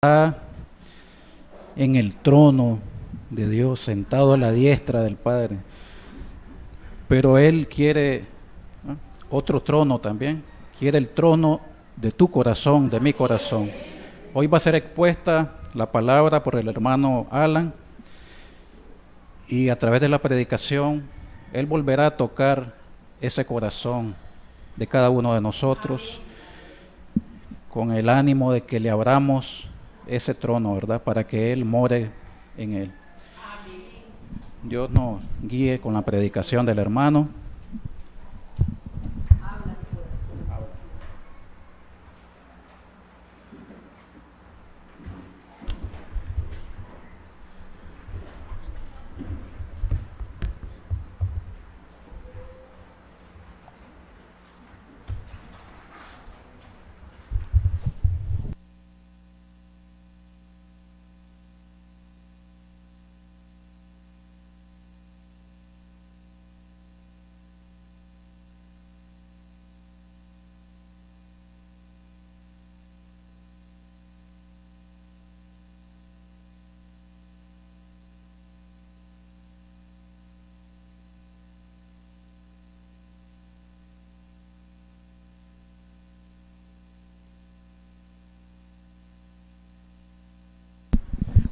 Está en el trono de Dios, sentado a la diestra del Padre. Pero Él quiere otro trono también. Quiere el trono de tu corazón, de mi corazón. Hoy va a ser expuesta la palabra por el hermano Alan. Y a través de la predicación, Él volverá a tocar ese corazón de cada uno de nosotros, con el ánimo de que le abramos ese trono, ¿verdad? Para que Él more en él. Dios nos guíe con la predicación del hermano.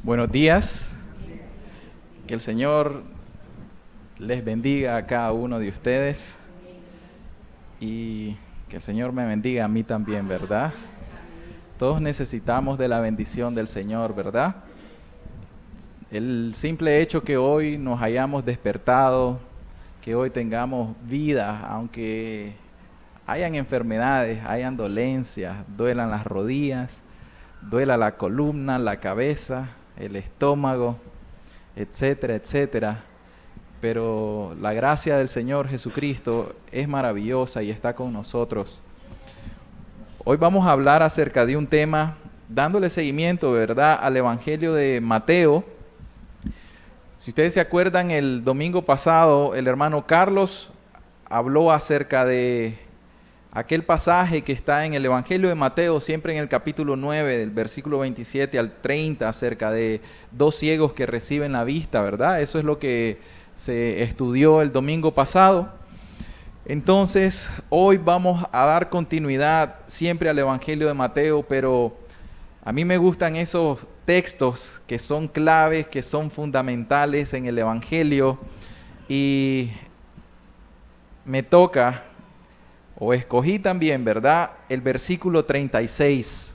Buenos días, que el Señor les bendiga a cada uno de ustedes y que el Señor me bendiga a mí también, ¿verdad? Todos necesitamos de la bendición del Señor, ¿verdad? El simple hecho que hoy nos hayamos despertado, que hoy tengamos vida, aunque hayan enfermedades, hayan dolencias, duelan las rodillas, duela la columna, la cabeza, el estómago, etcétera, etcétera. Pero la gracia del Señor Jesucristo es maravillosa y está con nosotros. Hoy vamos a hablar acerca de un tema, dándole seguimiento, ¿verdad?, al Evangelio de Mateo. Si ustedes se acuerdan, el domingo pasado el hermano Carlos habló acerca de aquel pasaje que está en el Evangelio de Mateo, siempre en el capítulo 9, del versículo 27 al 30, acerca de dos ciegos que reciben la vista, ¿verdad? Eso es lo que se estudió el domingo pasado. Entonces, hoy vamos a dar continuidad siempre al Evangelio de Mateo, pero a mí me gustan esos textos que son claves, que son fundamentales en el Evangelio, y me toca, o escogí también, ¿verdad?, el versículo 36.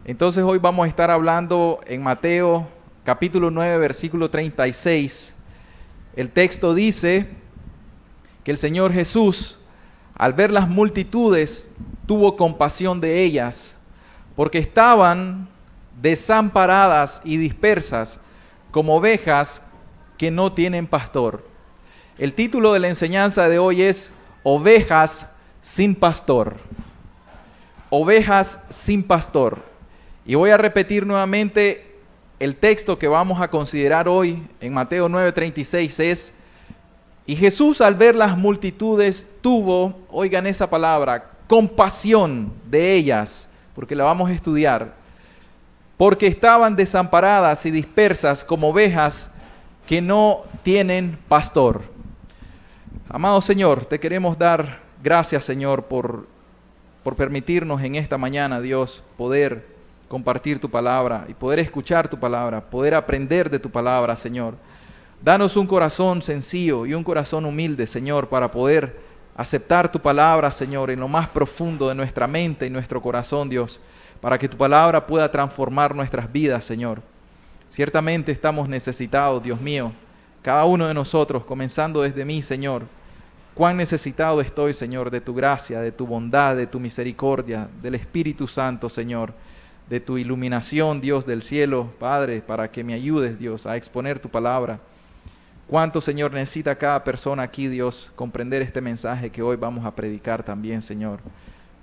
Entonces hoy vamos a estar hablando en Mateo capítulo 9, versículo 36. El texto dice que el Señor Jesús, al ver las multitudes, tuvo compasión de ellas, porque estaban desamparadas y dispersas como ovejas que no tienen pastor. El título de la enseñanza de hoy es Ovejas sin pastor. Ovejas sin pastor. Y voy a repetir nuevamente el texto que vamos a considerar hoy en Mateo 9:36 es: y Jesús, al ver las multitudes, tuvo, oigan esa palabra, compasión de ellas, porque la vamos a estudiar, porque estaban desamparadas y dispersas como ovejas que no tienen pastor. Amado Señor, te queremos dar gracias, Señor, por permitirnos en esta mañana, Dios, poder compartir tu palabra y poder escuchar tu palabra, poder aprender de tu palabra, Señor. Danos un corazón sencillo y un corazón humilde, Señor, para poder aceptar tu palabra, Señor, en lo más profundo de nuestra mente y nuestro corazón, Dios, para que tu palabra pueda transformar nuestras vidas, Señor. Ciertamente estamos necesitados, Dios mío, cada uno de nosotros, comenzando desde mí, Señor. Cuán necesitado estoy, Señor, de tu gracia, de tu bondad, de tu misericordia, del Espíritu Santo, Señor, de tu iluminación, Dios del cielo, Padre, para que me ayudes, Dios, a exponer tu palabra. Cuánto, Señor, necesita cada persona aquí, Dios, comprender este mensaje que hoy vamos a predicar también, Señor.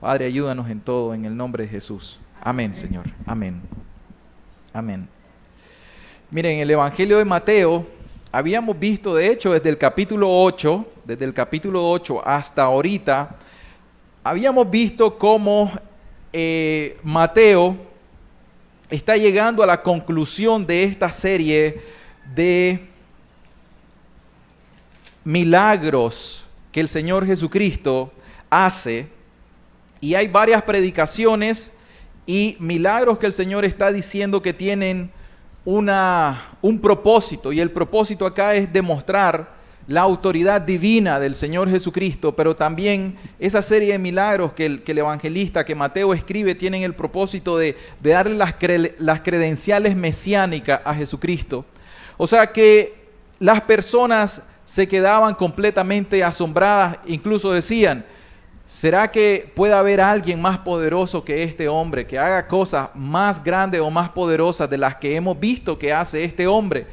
Padre, ayúdanos en todo, en el nombre de Jesús. Amén, Señor. Amén. Amén. Miren, en el Evangelio de Mateo habíamos visto, de hecho, desde el capítulo 8 hasta ahorita, habíamos visto cómo Mateo está llegando a la conclusión de esta serie de milagros que el Señor Jesucristo hace, y hay varias predicaciones y milagros que el Señor está diciendo que tienen un propósito, y el propósito acá es demostrar la autoridad divina del Señor Jesucristo, pero también esa serie de milagros que el evangelista, que Mateo escribe, tienen el propósito de darle las credenciales mesiánicas a Jesucristo. O sea que las personas se quedaban completamente asombradas, incluso decían: ¿será que puede haber alguien más poderoso que este hombre, que haga cosas más grandes o más poderosas de las que hemos visto que hace este hombre?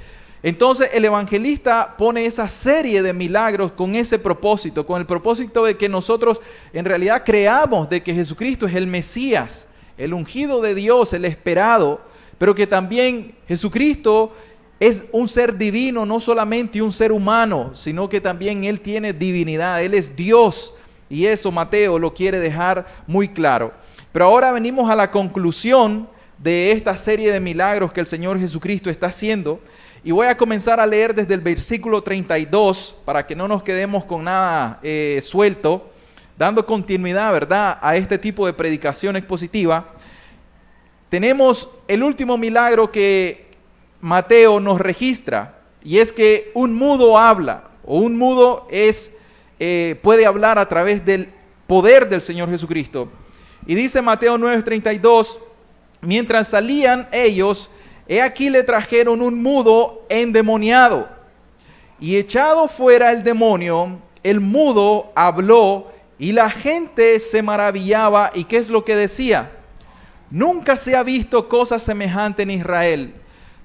Entonces el evangelista pone esa serie de milagros con ese propósito, con el propósito de que nosotros en realidad creamos de que Jesucristo es el Mesías, el ungido de Dios, el esperado, pero que también Jesucristo es un ser divino, no solamente un ser humano, sino que también Él tiene divinidad, Él es Dios. Y eso Mateo lo quiere dejar muy claro. Pero ahora venimos a la conclusión de esta serie de milagros que el Señor Jesucristo está haciendo. Y voy a comenzar a leer desde el versículo 32 para que no nos quedemos con nada suelto, dando continuidad, ¿verdad?, a este tipo de predicación expositiva. Tenemos el último milagro que Mateo nos registra, y es que un mudo habla, o un mudo puede hablar a través del poder del Señor Jesucristo. Y dice Mateo 9:32, mientras salían ellos, he aquí le trajeron un mudo endemoniado, y echado fuera el demonio, el mudo habló, y la gente se maravillaba. ¿Y qué es lo que decía? Nunca se ha visto cosa semejante en Israel.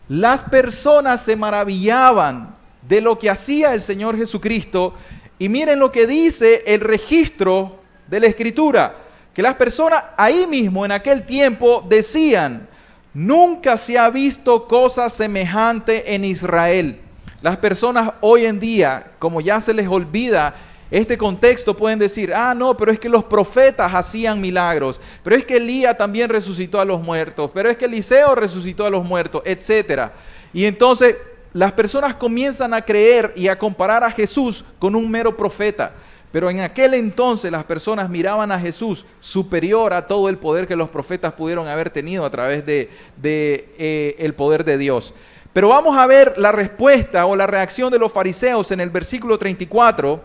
Las personas se maravillaban de lo que hacía el Señor Jesucristo. Y miren lo que dice el registro de la Escritura, que las personas ahí mismo en aquel tiempo decían: nunca se ha visto cosa semejante en Israel. Las personas hoy en día, como ya se les olvida este contexto, pueden decir: ah, no, pero es que los profetas hacían milagros, pero es que Elías también resucitó a los muertos, pero es que Eliseo resucitó a los muertos, etc. Y entonces las personas comienzan a creer y a comparar a Jesús con un mero profeta. Pero en aquel entonces las personas miraban a Jesús superior a todo el poder que los profetas pudieron haber tenido a través el poder de Dios. Pero vamos a ver la respuesta o la reacción de los fariseos en el versículo 34.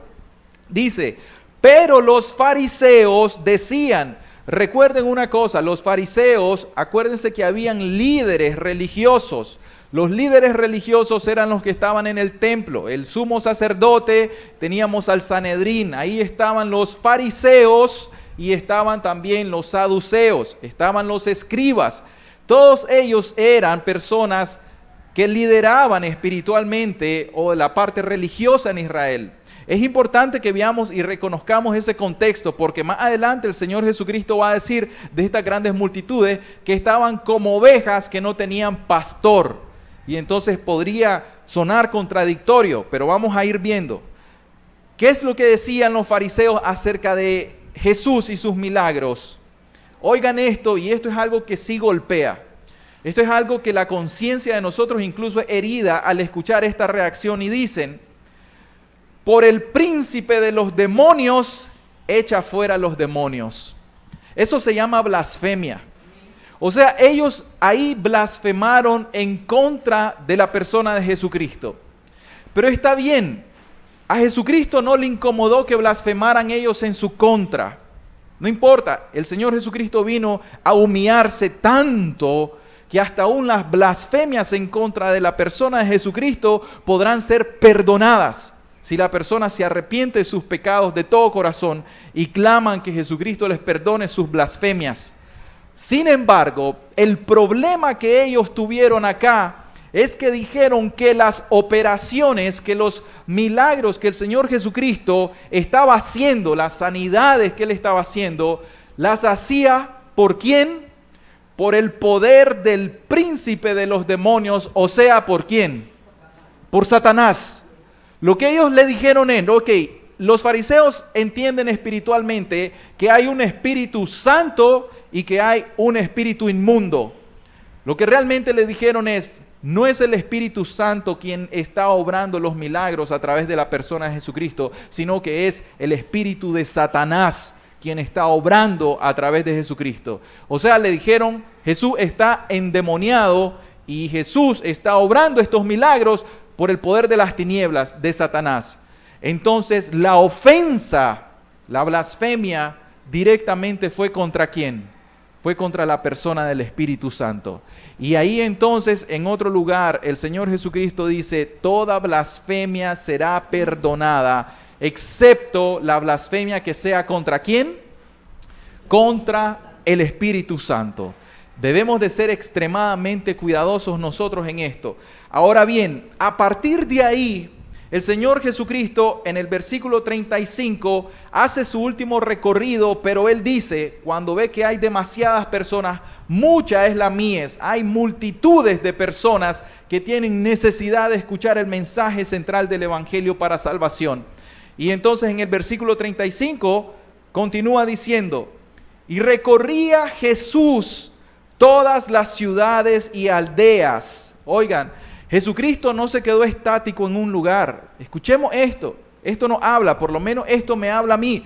Dice: pero los fariseos decían. Recuerden una cosa, los fariseos, acuérdense que habían líderes religiosos. Los líderes religiosos eran los que estaban en el templo. El sumo sacerdote, teníamos al Sanedrín, ahí estaban los fariseos y estaban también los saduceos, estaban los escribas. Todos ellos eran personas que lideraban espiritualmente o la parte religiosa en Israel. Es importante que veamos y reconozcamos ese contexto, porque más adelante el Señor Jesucristo va a decir de estas grandes multitudes que estaban como ovejas que no tenían pastor. Y entonces podría sonar contradictorio, pero vamos a ir viendo. ¿Qué es lo que decían los fariseos acerca de Jesús y sus milagros? Oigan esto, y esto es algo que sí golpea. Esto es algo que la conciencia de nosotros incluso es herida al escuchar esta reacción, y dicen: por el príncipe de los demonios, echa fuera los demonios. Eso se llama blasfemia. O sea, ellos ahí blasfemaron en contra de la persona de Jesucristo. Pero está bien, a Jesucristo no le incomodó que blasfemaran ellos en su contra. No importa, el Señor Jesucristo vino a humillarse tanto que hasta aún las blasfemias en contra de la persona de Jesucristo podrán ser perdonadas si la persona se arrepiente de sus pecados de todo corazón y claman que Jesucristo les perdone sus blasfemias. Sin embargo, el problema que ellos tuvieron acá es que dijeron que las operaciones, que los milagros que el Señor Jesucristo estaba haciendo, las sanidades que Él estaba haciendo, las hacía ¿por quién? Por el poder del príncipe de los demonios, o sea, ¿por quién? Por Satanás. Lo que ellos le dijeron es: ok, los fariseos entienden espiritualmente que hay un espíritu santo y que hay un espíritu inmundo. Lo que realmente le dijeron es, no es el Espíritu Santo quien está obrando los milagros a través de la persona de Jesucristo, sino que es el espíritu de Satanás quien está obrando a través de Jesucristo. O sea, le dijeron, Jesús está endemoniado y Jesús está obrando estos milagros por el poder de las tinieblas de Satanás. Entonces, la ofensa, la blasfemia, directamente fue contra ¿quién? Fue contra la persona del Espíritu Santo. Y ahí entonces, en otro lugar, el Señor Jesucristo dice, toda blasfemia será perdonada, excepto la blasfemia que sea ¿contra quién? Contra el Espíritu Santo. Debemos de ser extremadamente cuidadosos nosotros en esto. Ahora bien, a partir de ahí, el Señor Jesucristo en el versículo 35 hace su último recorrido, pero Él dice, cuando ve que hay demasiadas personas, mucha es la mies, hay multitudes de personas que tienen necesidad de escuchar el mensaje central del Evangelio para salvación. Y entonces en el versículo 35 continúa diciendo, y recorría Jesús todas las ciudades y aldeas. Oigan, Jesucristo no se quedó estático en un lugar. Escuchemos esto. Esto nos habla, por lo menos esto me habla a mí,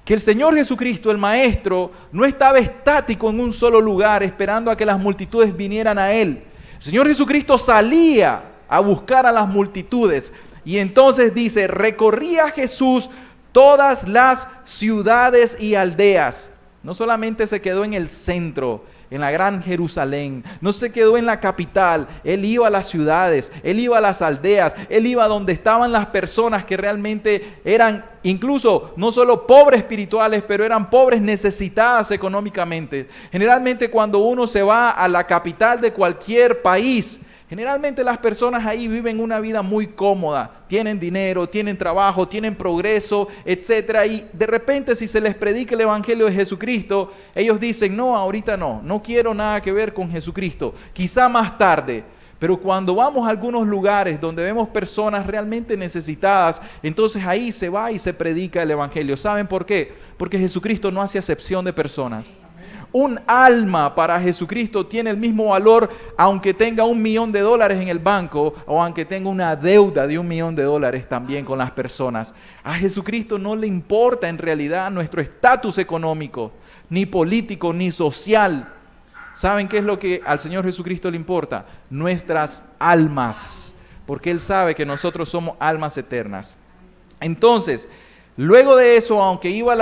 que el Señor Jesucristo, el Maestro, no estaba estático en un solo lugar esperando a que las multitudes vinieran a Él. El Señor Jesucristo salía a buscar a las multitudes. Y entonces dice, recorría Jesús todas las ciudades y aldeas. No solamente se quedó en el centro, en la gran Jerusalén, no se quedó en la capital, Él iba a las ciudades, Él iba a las aldeas, Él iba donde estaban las personas que realmente eran incluso no solo pobres espirituales, pero eran pobres necesitadas económicamente. Generalmente cuando uno se va a la capital de cualquier país, generalmente las personas ahí viven una vida muy cómoda, tienen dinero, tienen trabajo, tienen progreso, etc. Y de repente si se les predica el Evangelio de Jesucristo, ellos dicen, no, ahorita no quiero nada que ver con Jesucristo, quizá más tarde. Pero cuando vamos a algunos lugares donde vemos personas realmente necesitadas, entonces ahí se va y se predica el Evangelio. ¿Saben por qué? Porque Jesucristo no hace acepción de personas. Un alma para Jesucristo tiene el mismo valor aunque tenga $1.000.000 en el banco o aunque tenga una deuda de $1.000.000 también con las personas. A Jesucristo no le importa en realidad nuestro estatus económico, ni político, ni social. ¿Saben qué es lo que al Señor Jesucristo le importa? Nuestras almas, porque Él sabe que nosotros somos almas eternas. Entonces, luego de eso, aunque iba a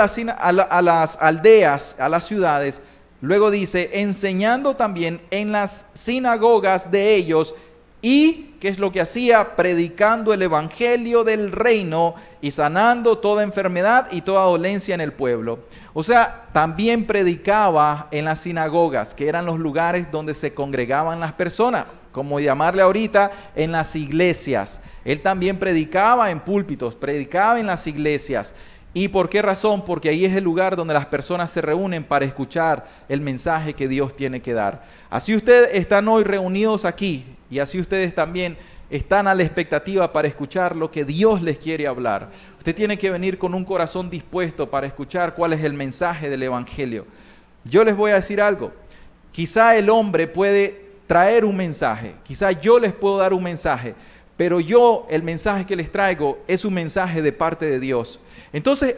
las aldeas, a las ciudades, luego dice, enseñando también en las sinagogas de ellos y, ¿qué es lo que hacía? Predicando el evangelio del reino y sanando toda enfermedad y toda dolencia en el pueblo. O sea, también predicaba en las sinagogas, que eran los lugares donde se congregaban las personas, como llamarle ahorita en las iglesias. Él también predicaba en púlpitos, predicaba en las iglesias. ¿Y por qué razón? Porque ahí es el lugar donde las personas se reúnen para escuchar el mensaje que Dios tiene que dar. Así ustedes están hoy reunidos aquí y así ustedes también están a la expectativa para escuchar lo que Dios les quiere hablar. Usted tiene que venir con un corazón dispuesto para escuchar cuál es el mensaje del Evangelio. Yo les voy a decir algo. Quizá el hombre puede traer un mensaje, quizá yo les puedo dar un mensaje, pero el mensaje que les traigo es un mensaje de parte de Dios. Entonces,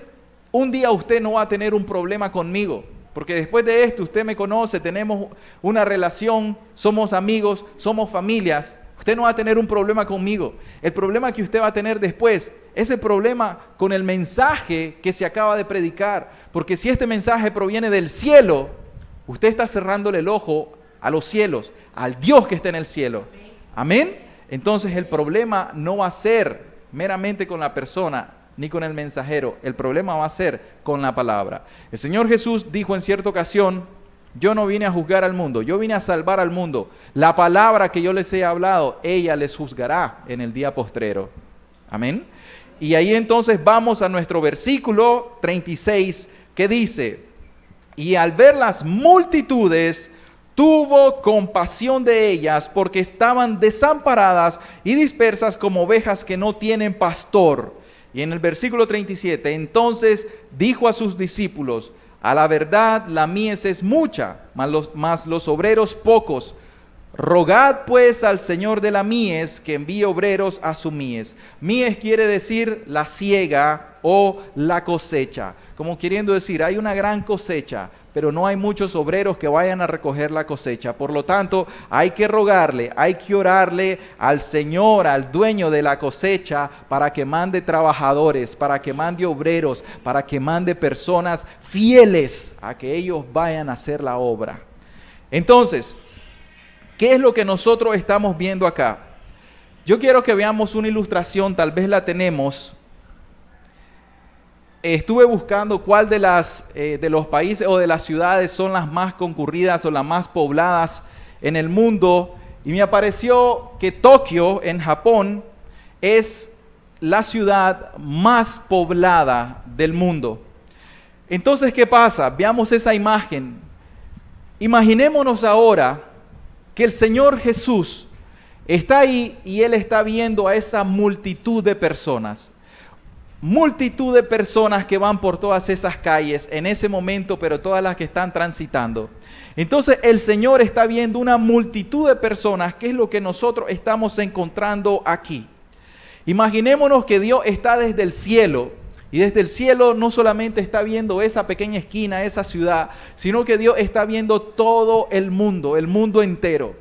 un día usted no va a tener un problema conmigo, porque después de esto usted me conoce, tenemos una relación, somos amigos, somos familias. Usted no va a tener un problema conmigo. El problema que usted va a tener después es el problema con el mensaje que se acaba de predicar. Porque si este mensaje proviene del cielo, usted está cerrándole el ojo a los cielos, al Dios que está en el cielo. Amén. Entonces el problema no va a ser meramente con la persona ni con el mensajero. El problema va a ser con la palabra. El Señor Jesús dijo en cierta ocasión, yo no vine a juzgar al mundo, yo vine a salvar al mundo. La palabra que yo les he hablado, ella les juzgará en el día postrero. Amén. Y ahí entonces vamos a nuestro versículo 36 que dice, y al ver las multitudes, tuvo compasión de ellas porque estaban desamparadas y dispersas como ovejas que no tienen pastor. Y en el versículo 37, entonces dijo a sus discípulos, a la verdad la mies es mucha, mas los obreros pocos. Rogad pues al Señor de la mies que envíe obreros a su mies. Mies quiere decir la siega o la cosecha. Como queriendo decir, hay una gran cosecha, pero no hay muchos obreros que vayan a recoger la cosecha. Por lo tanto, hay que rogarle, hay que orarle al Señor, al dueño de la cosecha, para que mande trabajadores, para que mande obreros, para que mande personas fieles a que ellos vayan a hacer la obra. Entonces, ¿qué es lo que nosotros estamos viendo acá? Yo quiero que veamos una ilustración, tal vez la tenemos. Estuve buscando cuál de los países o de las ciudades son las más concurridas o las más pobladas en el mundo, y me apareció que Tokio, en Japón, es la ciudad más poblada del mundo. Entonces, ¿qué pasa? Veamos esa imagen. Imaginémonos ahora que el Señor Jesús está ahí y Él está viendo a esa multitud de personas. Multitud de personas que van por todas esas calles en ese momento, pero todas las que están transitando. Entonces el Señor está viendo una multitud de personas, que es lo que nosotros estamos encontrando aquí. Imaginémonos que Dios está desde el cielo, y desde el cielo no solamente está viendo esa pequeña esquina, esa ciudad, sino que Dios está viendo todo el mundo entero.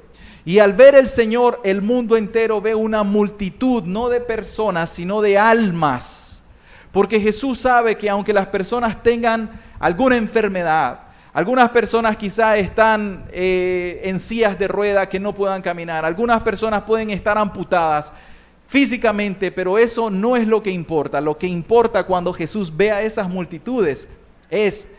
Y al ver el Señor, el mundo entero ve una multitud, no de personas, sino de almas. Porque Jesús sabe que aunque las personas tengan alguna enfermedad, algunas personas quizás están en sillas de rueda que no puedan caminar, algunas personas pueden estar amputadas físicamente, pero eso no es lo que importa. Lo que importa cuando Jesús ve a esas multitudes es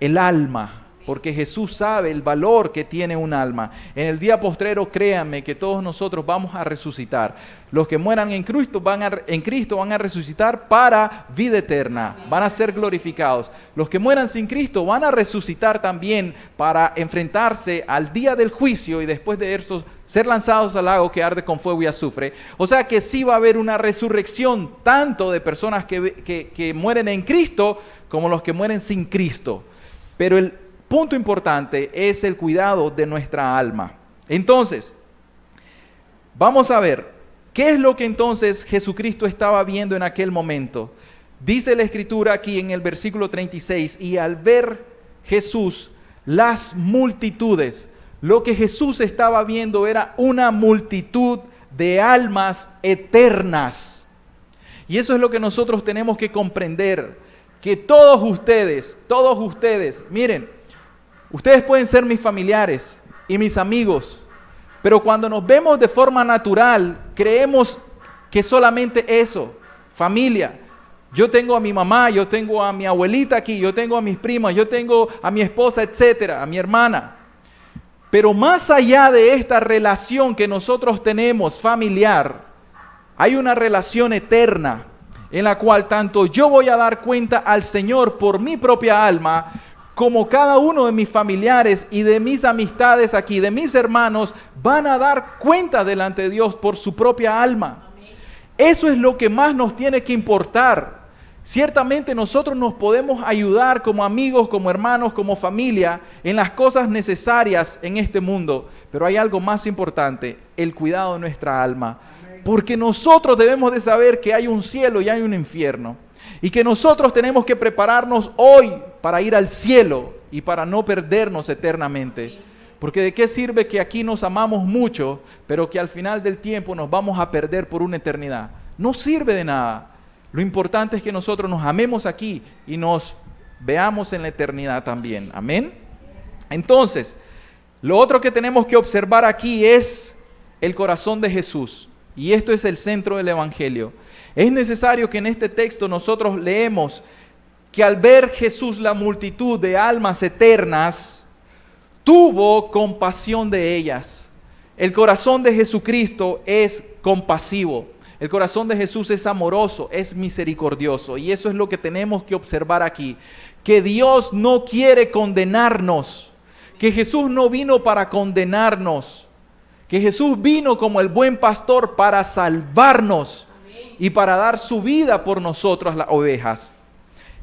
el alma. Porque Jesús sabe el valor que tiene un alma. En el día postrero, créanme que todos nosotros vamos a resucitar. Los que mueran en Cristo van a resucitar para vida eterna. Van a ser glorificados. Los que mueran sin Cristo van a resucitar también para enfrentarse al día del juicio y después de eso ser lanzados al lago que arde con fuego y azufre. O sea que sí va a haber una resurrección tanto de personas que mueren en Cristo como los que mueren sin Cristo. Pero el punto importante es el cuidado de nuestra alma. Entonces, vamos a ver, ¿qué es lo que entonces Jesucristo estaba viendo en aquel momento? Dice la Escritura aquí en el versículo 36, y al ver Jesús las multitudes, lo que Jesús estaba viendo era una multitud de almas eternas. Y eso es lo que nosotros tenemos que comprender, que todos ustedes, miren, ustedes pueden ser mis familiares y mis amigos, pero cuando nos vemos de forma natural, creemos que solamente eso, familia. Yo tengo a mi mamá, yo tengo a mi abuelita aquí, yo tengo a mis primas, yo tengo a mi esposa, etcétera, a mi hermana. Pero más allá de esta relación que nosotros tenemos familiar, hay una relación eterna en la cual tanto yo voy a dar cuenta al Señor por mi propia alma, como cada uno de mis familiares y de mis amistades aquí, de mis hermanos, van a dar cuenta delante de Dios por su propia alma. Eso es lo que más nos tiene que importar. Ciertamente nosotros nos podemos ayudar como amigos, como hermanos, como familia, en las cosas necesarias en este mundo, pero hay algo más importante, el cuidado de nuestra alma. Porque nosotros debemos de saber que hay un cielo y hay un infierno. Y que nosotros tenemos que prepararnos hoy para ir al cielo y para no perdernos eternamente. Porque de qué sirve que aquí nos amamos mucho, pero que al final del tiempo nos vamos a perder por una eternidad. No sirve de nada. Lo importante es que nosotros nos amemos aquí y nos veamos en la eternidad también. Amén. Entonces, lo otro que tenemos que observar aquí es el corazón de Jesús. Y esto es el centro del Evangelio. Es necesario que en este texto nosotros leemos que al ver Jesús la multitud de almas eternas, tuvo compasión de ellas. El corazón de Jesucristo es compasivo. El corazón de Jesús es amoroso, es misericordioso. Y eso es lo que tenemos que observar aquí. Que Dios no quiere condenarnos. Que Jesús no vino para condenarnos. Que Jesús vino como el buen pastor para salvarnos y para dar su vida por nosotros, las ovejas.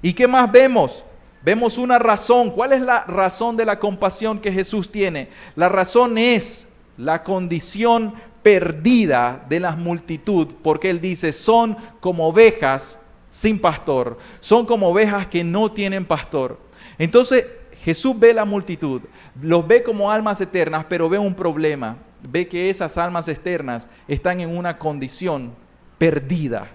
¿Y qué más vemos? Vemos una razón. ¿Cuál es la razón de la compasión que Jesús tiene? La razón es la condición perdida de la multitud, porque él dice, son como ovejas sin pastor, son como ovejas que no tienen pastor. Entonces Jesús ve la multitud, los ve como almas eternas, pero ve un problema, ve que esas almas eternas están en una condición perdida.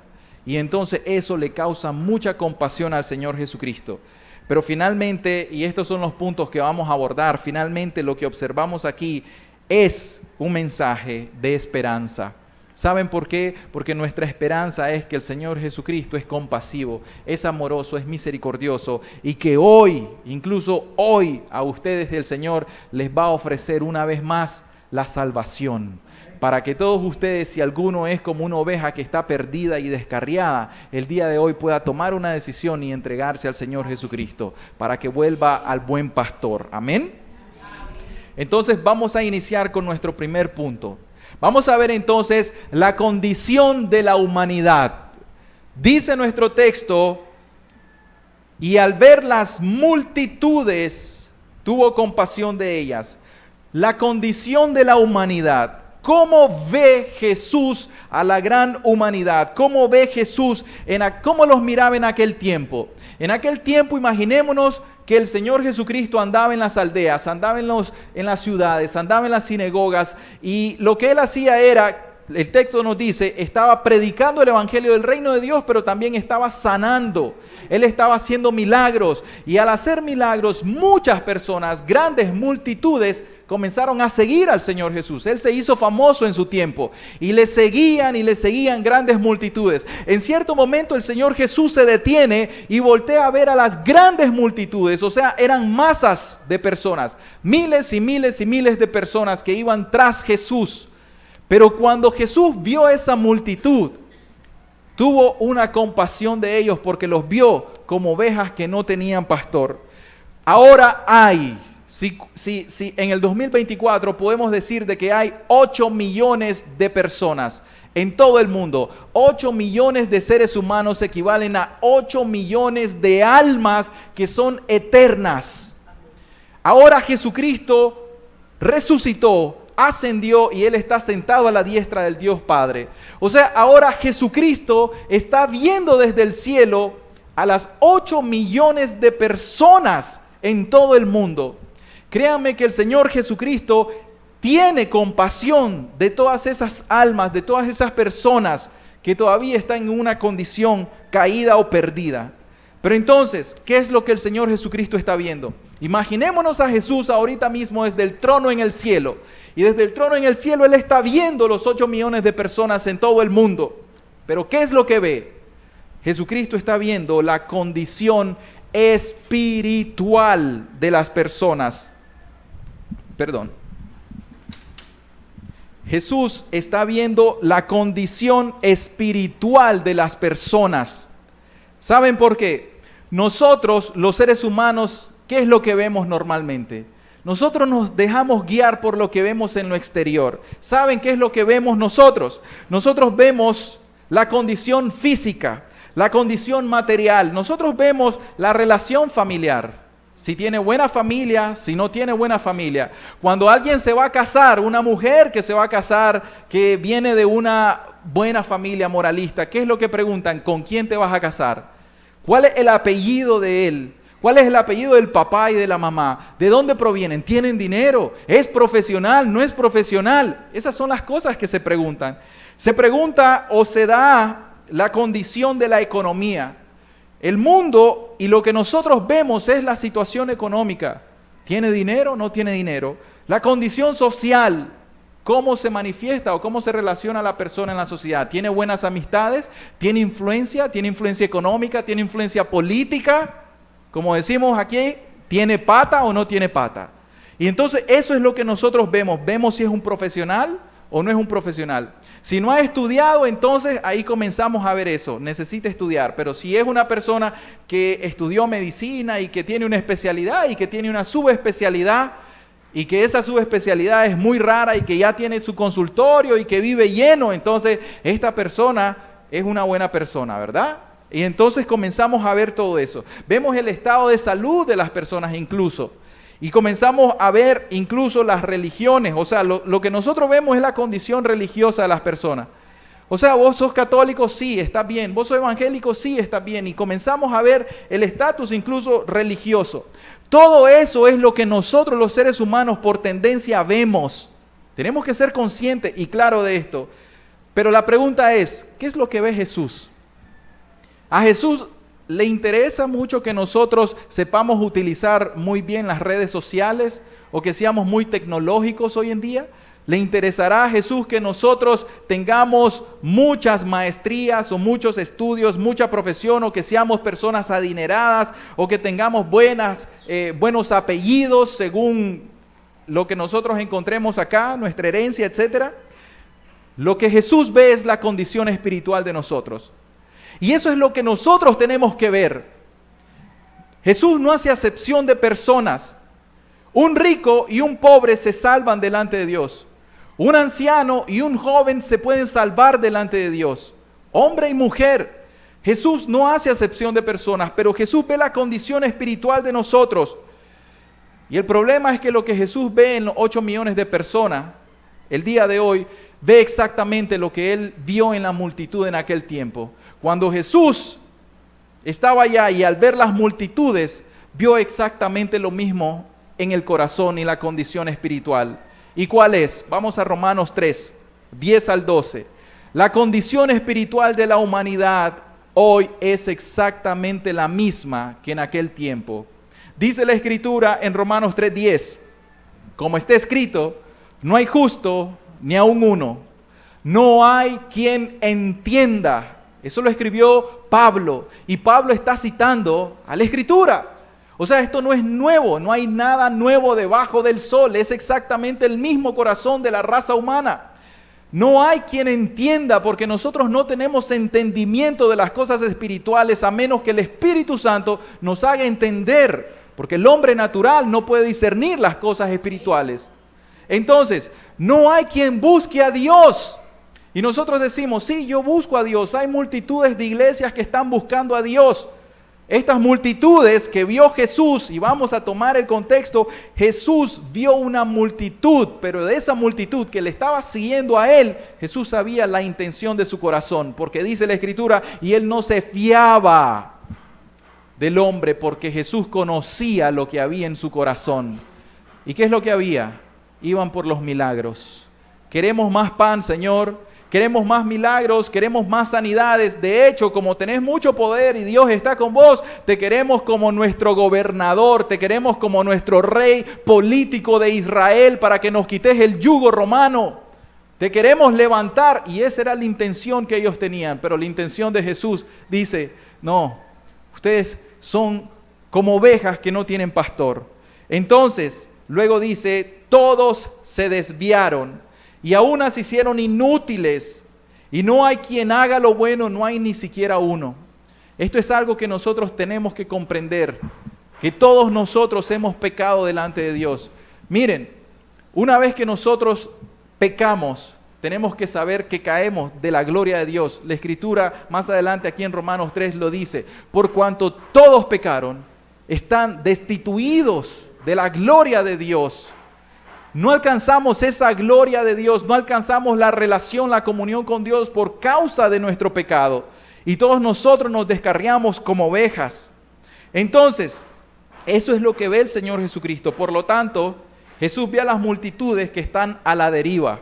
Y entonces eso le causa mucha compasión al Señor Jesucristo. Pero finalmente, y estos son los puntos que vamos a abordar, finalmente lo que observamos aquí es un mensaje de esperanza. ¿Saben por qué? Porque nuestra esperanza es que el Señor Jesucristo es compasivo, es amoroso, es misericordioso y que hoy, incluso hoy, a ustedes el Señor les va a ofrecer una vez más la salvación. Para que todos ustedes, si alguno es como una oveja que está perdida y descarriada, el día de hoy pueda tomar una decisión y entregarse al Señor Jesucristo para que vuelva al buen pastor. Amén. Entonces vamos a iniciar con nuestro primer punto. Vamos a ver entonces la condición de la humanidad. Dice nuestro texto, y al ver las multitudes, tuvo compasión de ellas. La condición de la humanidad. ¿Cómo ve Jesús a la gran humanidad? ¿Cómo ve Jesús? ¿Cómo los miraba en aquel tiempo? En aquel tiempo, imaginémonos que el Señor Jesucristo andaba en las aldeas, andaba en las ciudades, andaba en las sinagogas, y lo que él hacía era, el texto nos dice, estaba predicando el evangelio del reino de Dios, pero también estaba sanando. Él estaba haciendo milagros, y al hacer milagros, muchas personas, grandes multitudes, comenzaron a seguir al Señor Jesús. Él se hizo famoso en su tiempo, y le seguían grandes multitudes. En cierto momento el Señor Jesús se detiene y voltea a ver a las grandes multitudes, o sea, eran masas de personas, miles y miles y miles de personas que iban tras Jesús. Pero cuando Jesús vio esa multitud, tuvo una compasión de ellos porque los vio como ovejas que no tenían pastor. Ahora hay, si en el 2024 podemos decir de que hay 8 millones de personas en todo el mundo. 8 millones de seres humanos equivalen a 8 millones de almas que son eternas. Ahora Jesucristo resucitó, ascendió y Él está sentado a la diestra del Dios Padre. O sea, ahora Jesucristo está viendo desde el cielo a las 8 millones de personas en todo el mundo. Créanme que el Señor Jesucristo tiene compasión de todas esas almas, de todas esas personas que todavía están en una condición caída o perdida. Pero entonces, ¿qué es lo que el Señor Jesucristo está viendo? Imaginémonos a Jesús ahorita mismo desde el trono en el cielo. Y desde el trono en el cielo Él está viendo los 8 millones de personas en todo el mundo. Pero ¿qué es lo que ve? Jesucristo está viendo la condición espiritual de las personas. Jesús está viendo la condición espiritual de las personas. ¿Saben por qué? Nosotros, los seres humanos, ¿qué es lo que vemos normalmente? Nosotros nos dejamos guiar por lo que vemos en lo exterior. ¿Saben qué es lo que vemos nosotros? Nosotros vemos la condición física, la condición material. Nosotros vemos la relación familiar. Si tiene buena familia, si no tiene buena familia. Cuando alguien se va a casar, una mujer que se va a casar, que viene de una buena familia moralista, ¿qué es lo que preguntan? ¿Con quién te vas a casar? ¿Cuál es el apellido de él? ¿Cuál es el apellido del papá y de la mamá? ¿De dónde provienen? ¿Tienen dinero? ¿Es profesional? ¿No es profesional? Esas son las cosas que se preguntan. Se pregunta o se da la condición de la economía. El mundo y lo que nosotros vemos es la situación económica. ¿Tiene dinero? ¿No tiene dinero? La condición social, ¿cómo se manifiesta o cómo se relaciona la persona en la sociedad? ¿Tiene buenas amistades? ¿Tiene influencia? ¿Tiene influencia económica? ¿Tiene influencia política? Como decimos aquí, ¿tiene pata o no tiene pata? Y entonces eso es lo que nosotros vemos. Vemos si es un profesional o no es un profesional. Si no ha estudiado, entonces ahí comenzamos a ver eso. Necesita estudiar. Pero si es una persona que estudió medicina y que tiene una especialidad y que tiene una subespecialidad y que esa subespecialidad es muy rara y que ya tiene su consultorio y que vive lleno, entonces esta persona es una buena persona, ¿verdad? Y entonces comenzamos a ver todo eso. Vemos el estado de salud de las personas incluso. Y comenzamos a ver incluso las religiones. O sea, lo que nosotros vemos es la condición religiosa de las personas. O sea, vos sos católico, sí, está bien. Vos sos evangélico, sí, está bien. Y comenzamos a ver el estatus incluso religioso. Todo eso es lo que nosotros los seres humanos por tendencia vemos. Tenemos que ser conscientes y claros de esto. Pero la pregunta es, ¿qué es lo que ve Jesús? A Jesús le interesa mucho que nosotros sepamos utilizar muy bien las redes sociales o que seamos muy tecnológicos hoy en día. ¿Le interesará a Jesús que nosotros tengamos muchas maestrías o muchos estudios, mucha profesión, o que seamos personas adineradas, o que tengamos buenos apellidos según lo que nosotros encontremos acá, nuestra herencia, etcétera? Lo que Jesús ve es la condición espiritual de nosotros. Y eso es lo que nosotros tenemos que ver. Jesús no hace acepción de personas. Un rico y un pobre se salvan delante de Dios. Un anciano y un joven se pueden salvar delante de Dios. Hombre y mujer. Jesús no hace acepción de personas, pero Jesús ve la condición espiritual de nosotros. Y el problema es que lo que Jesús ve en los 8 millones de personas, el día de hoy, ve exactamente lo que Él vio en la multitud en aquel tiempo. Cuando Jesús estaba allá y al ver las multitudes, vio exactamente lo mismo en el corazón y la condición espiritual. ¿Y cuál es? Vamos a Romanos 3, 10 al 12. La condición espiritual de la humanidad hoy es exactamente la misma que en aquel tiempo. Dice la Escritura en Romanos 3, 10, como está escrito, no hay justo ni aun uno, no hay quien entienda. Eso lo escribió Pablo, y Pablo está citando a la Escritura. O sea, esto no es nuevo, no hay nada nuevo debajo del sol, es exactamente el mismo corazón de la raza humana. No hay quien entienda, porque nosotros no tenemos entendimiento de las cosas espirituales a menos que el Espíritu Santo nos haga entender, porque el hombre natural no puede discernir las cosas espirituales. Entonces, no hay quien busque a Dios. Y nosotros decimos, sí, yo busco a Dios. Hay multitudes de iglesias que están buscando a Dios. Estas multitudes que vio Jesús, y vamos a tomar el contexto, Jesús vio una multitud, pero de esa multitud que le estaba siguiendo a Él, Jesús sabía la intención de su corazón, porque dice la Escritura, y Él no se fiaba del hombre, porque Jesús conocía lo que había en su corazón. ¿Y qué es lo que había? Iban por los milagros. Queremos más pan, Señor. Queremos más milagros, queremos más sanidades. De hecho, como tenés mucho poder y Dios está con vos, te queremos como nuestro gobernador, te queremos como nuestro rey político de Israel para que nos quites el yugo romano. Te queremos levantar, y esa era la intención que ellos tenían. Pero la intención de Jesús dice, no, ustedes son como ovejas que no tienen pastor. Entonces, luego dice, todos se desviaron y a unas se hicieron inútiles, y no hay quien haga lo bueno, no hay ni siquiera uno. Esto es algo que nosotros tenemos que comprender, que todos nosotros hemos pecado delante de Dios. Miren, una vez que nosotros pecamos, tenemos que saber que caemos de la gloria de Dios. La Escritura más adelante aquí en Romanos 3 lo dice, por cuanto todos pecaron, están destituidos de la gloria de Dios. No alcanzamos esa gloria de Dios, no alcanzamos la relación, la comunión con Dios por causa de nuestro pecado. Y todos nosotros nos descarriamos como ovejas. Entonces, eso es lo que ve el Señor Jesucristo. Por lo tanto, Jesús ve a las multitudes que están a la deriva.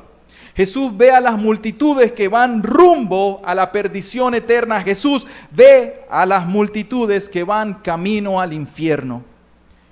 Jesús ve a las multitudes que van rumbo a la perdición eterna. Jesús ve a las multitudes que van camino al infierno.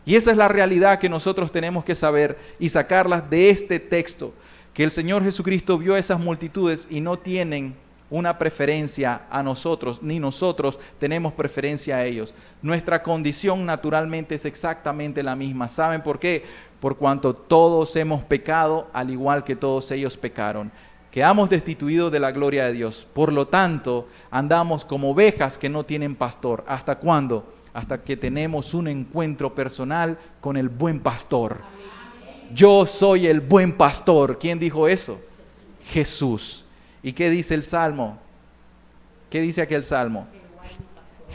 Y esa es la realidad que nosotros tenemos que saber y sacarlas de este texto, que el Señor Jesucristo vio a esas multitudes y no tienen una preferencia a nosotros, ni nosotros tenemos preferencia a ellos. Nuestra condición naturalmente es exactamente la misma. ¿Saben por qué? Por cuanto todos hemos pecado, al igual que todos ellos pecaron. Quedamos destituidos de la gloria de Dios. Por lo tanto, andamos como ovejas que no tienen pastor. ¿Hasta cuándo? Hasta que tenemos un encuentro personal con el buen pastor. Yo soy el buen pastor. ¿Quién dijo eso? Jesús. ¿Y qué dice el Salmo? ¿Qué dice aquel Salmo?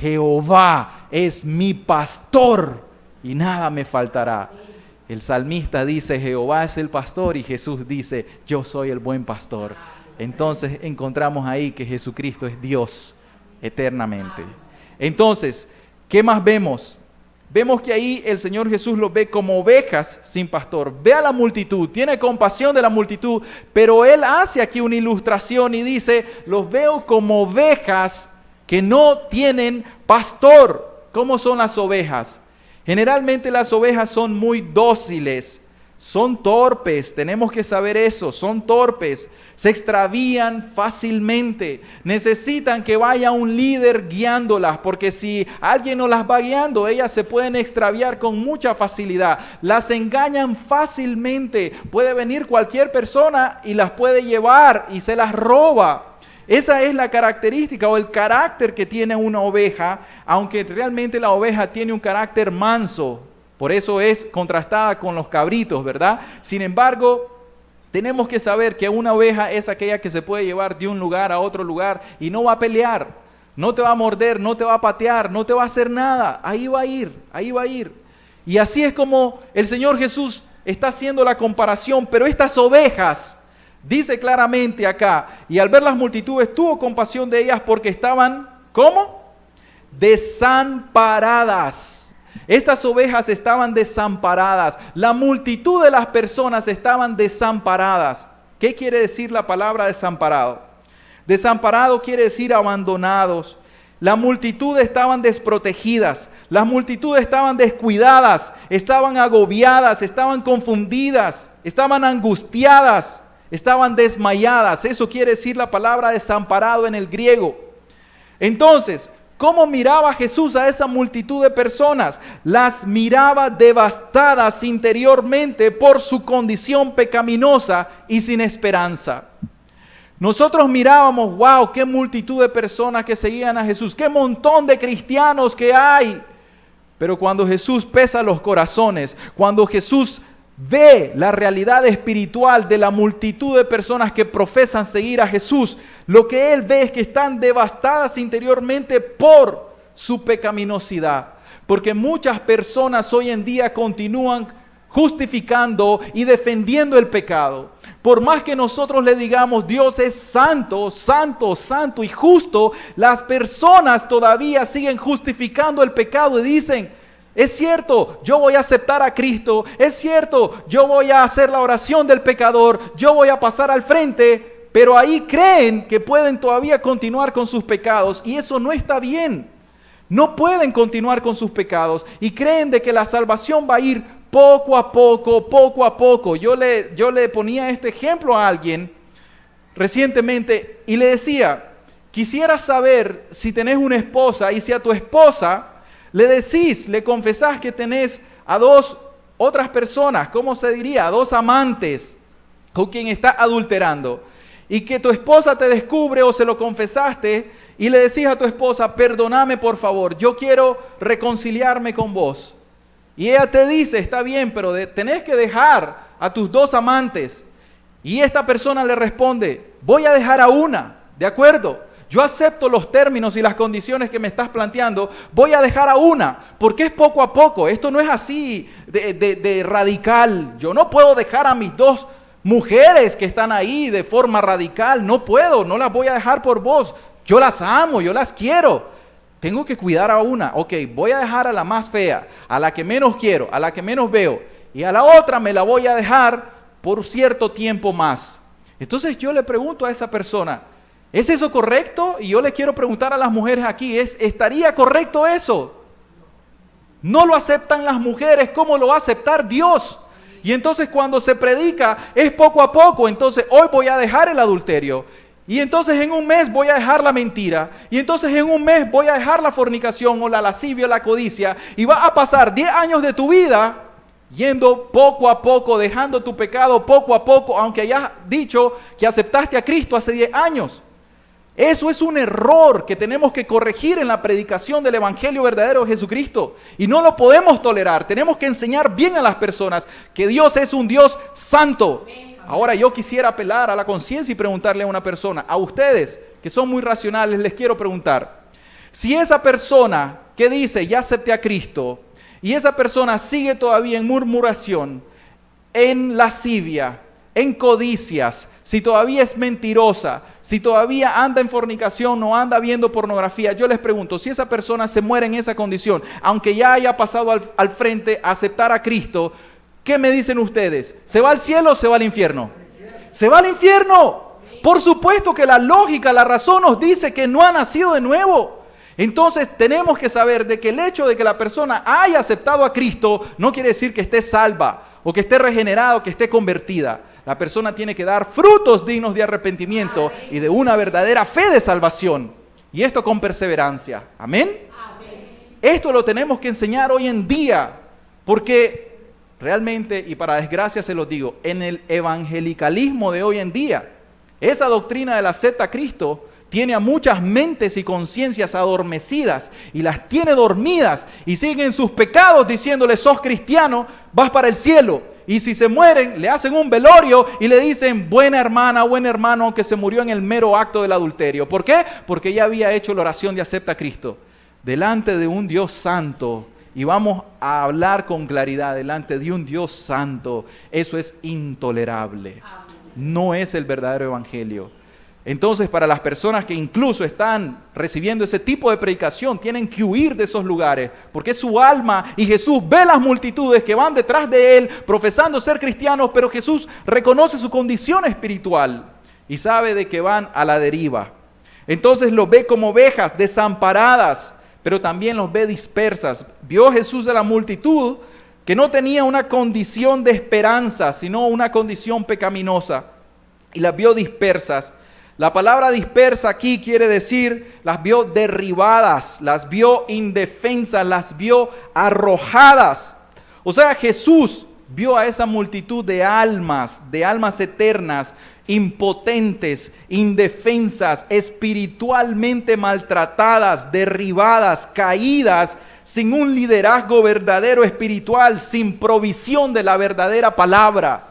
Jehová es mi pastor y nada me faltará. El salmista dice, Jehová es el pastor, y Jesús dice, yo soy el buen pastor. Entonces encontramos ahí que Jesucristo es Dios eternamente. Entonces, ¿qué más vemos? Vemos que ahí el Señor Jesús los ve como ovejas sin pastor. Ve a la multitud, tiene compasión de la multitud, pero Él hace aquí una ilustración y dice, los veo como ovejas que no tienen pastor. ¿Cómo son las ovejas? Generalmente las ovejas son muy dóciles, son torpes, tenemos que saber eso, son torpes, se extravían fácilmente, necesitan que vaya un líder guiándolas, porque si alguien no las va guiando, ellas se pueden extraviar con mucha facilidad, las engañan fácilmente, puede venir cualquier persona y las puede llevar y se las roba. Esa es la característica o el carácter que tiene una oveja, aunque realmente la oveja tiene un carácter manso, por eso es contrastada con los cabritos, ¿verdad? Sin embargo, tenemos que saber que una oveja es aquella que se puede llevar de un lugar a otro lugar y no va a pelear, no te va a morder, no te va a patear, no te va a hacer nada, ahí va a ir, ahí va a ir. Y así es como el Señor Jesús está haciendo la comparación, pero estas ovejas, dice claramente acá, y al ver las multitudes tuvo compasión de ellas porque estaban, ¿cómo? Desamparadas. Estas ovejas estaban desamparadas. La multitud de las personas estaban desamparadas. ¿Qué quiere decir la palabra desamparado? Desamparado quiere decir abandonados. La multitud estaban desprotegidas. Las multitudes estaban descuidadas. Estaban agobiadas. Estaban confundidas. Estaban angustiadas. Estaban desmayadas. Eso quiere decir la palabra desamparado en el griego. Entonces, ¿cómo miraba Jesús a esa multitud de personas? Las miraba devastadas interiormente por su condición pecaminosa y sin esperanza. Nosotros mirábamos, wow, qué multitud de personas que seguían a Jesús, qué montón de cristianos que hay. Pero cuando Jesús pesa los corazones, cuando Jesús ve la realidad espiritual de la multitud de personas que profesan seguir a Jesús, lo que Él ve es que están devastadas interiormente por su pecaminosidad. Porque muchas personas hoy en día continúan justificando y defendiendo el pecado. Por más que nosotros le digamos Dios es santo, santo, santo y justo, las personas todavía siguen justificando el pecado y dicen, es cierto, yo voy a aceptar a Cristo, es cierto, yo voy a hacer la oración del pecador, yo voy a pasar al frente, pero ahí creen que pueden todavía continuar con sus pecados y eso no está bien. No pueden continuar con sus pecados y creen de que la salvación va a ir poco a poco, poco a poco. Yo le ponía este ejemplo a alguien recientemente y le decía, quisiera saber si tenés una esposa y si a tu esposa le decís, le confesás que tenés a dos otras personas, ¿cómo se diría? A dos amantes con quien está adulterando. Y que tu esposa te descubre o se lo confesaste y le decís a tu esposa, perdóname por favor, yo quiero reconciliarme con vos. Y ella te dice, está bien, pero tenés que dejar a tus dos amantes. Y esta persona le responde, voy a dejar a una, ¿de acuerdo? Yo acepto los términos y las condiciones que me estás planteando, voy a dejar a una, porque es poco a poco, esto no es así de radical. Yo no puedo dejar a mis dos mujeres que están ahí de forma radical, no puedo, no las voy a dejar por vos, yo las amo, yo las quiero, tengo que cuidar a una, ok, voy a dejar a la más fea, a la que menos quiero, a la que menos veo, y a la otra me la voy a dejar por cierto tiempo más. Entonces yo le pregunto a esa persona, ¿es eso correcto? Y yo le quiero preguntar a las mujeres aquí, ¿estaría correcto eso? No lo aceptan las mujeres, ¿cómo lo va a aceptar Dios? Y entonces cuando se predica es poco a poco, entonces hoy voy a dejar el adulterio, y entonces en un mes voy a dejar la mentira, y entonces en un mes voy a dejar la fornicación o la lascivia o la codicia, y va a pasar 10 años de tu vida yendo poco a poco, dejando tu pecado poco a poco, aunque hayas dicho que aceptaste a Cristo hace 10 años. Eso es un error que tenemos que corregir en la predicación del Evangelio verdadero de Jesucristo. Y no lo podemos tolerar. Tenemos que enseñar bien a las personas que Dios es un Dios santo. Ahora yo quisiera apelar a la conciencia y preguntarle a una persona, a ustedes que son muy racionales, les quiero preguntar. Si esa persona que dice, ya acepté a Cristo, y esa persona sigue todavía en murmuración, en lascivia, en codicias, si todavía es mentirosa, si todavía anda en fornicación o anda viendo pornografía, yo les pregunto, si esa persona se muere en esa condición, aunque ya haya pasado al frente a aceptar a Cristo, ¿qué me dicen ustedes? ¿Se va al cielo o se va al infierno? ¡Se va al infierno! Por supuesto que la lógica, la razón nos dice que no ha nacido de nuevo. Entonces tenemos que saber de que el hecho de que la persona haya aceptado a Cristo no quiere decir que esté salva o que esté regenerada o que esté convertida. La persona tiene que dar frutos dignos de arrepentimiento y de una verdadera fe de salvación. Y esto con perseverancia. ¿Amén? Esto lo tenemos que enseñar hoy en día, porque realmente, y para desgracia se los digo, en el evangelicalismo de hoy en día, esa doctrina de la secta Cristo tiene a muchas mentes y conciencias adormecidas y las tiene dormidas y siguen sus pecados diciéndole: sos cristiano, vas para el cielo. Y si se mueren, le hacen un velorio y le dicen: buena hermana, buen hermano, que se murió en el mero acto del adulterio. ¿Por qué? Porque ya había hecho la oración de acepta a Cristo delante de un Dios santo. Y vamos a hablar con claridad delante de un Dios santo. Eso es intolerable. No es el verdadero evangelio. Entonces, para las personas que incluso están recibiendo ese tipo de predicación, tienen que huir de esos lugares, porque es su alma, y Jesús ve las multitudes que van detrás de él, profesando ser cristianos, pero Jesús reconoce su condición espiritual y sabe de que van a la deriva. Entonces los ve como ovejas desamparadas, pero también los ve dispersas. Vio Jesús a la multitud que no tenía una condición de esperanza, sino una condición pecaminosa, y las vio dispersas. La palabra dispersa aquí quiere decir, las vio derribadas, las vio indefensas, las vio arrojadas. O sea, Jesús vio a esa multitud de almas eternas, impotentes, indefensas, espiritualmente maltratadas, derribadas, caídas, sin un liderazgo verdadero espiritual, sin provisión de la verdadera palabra.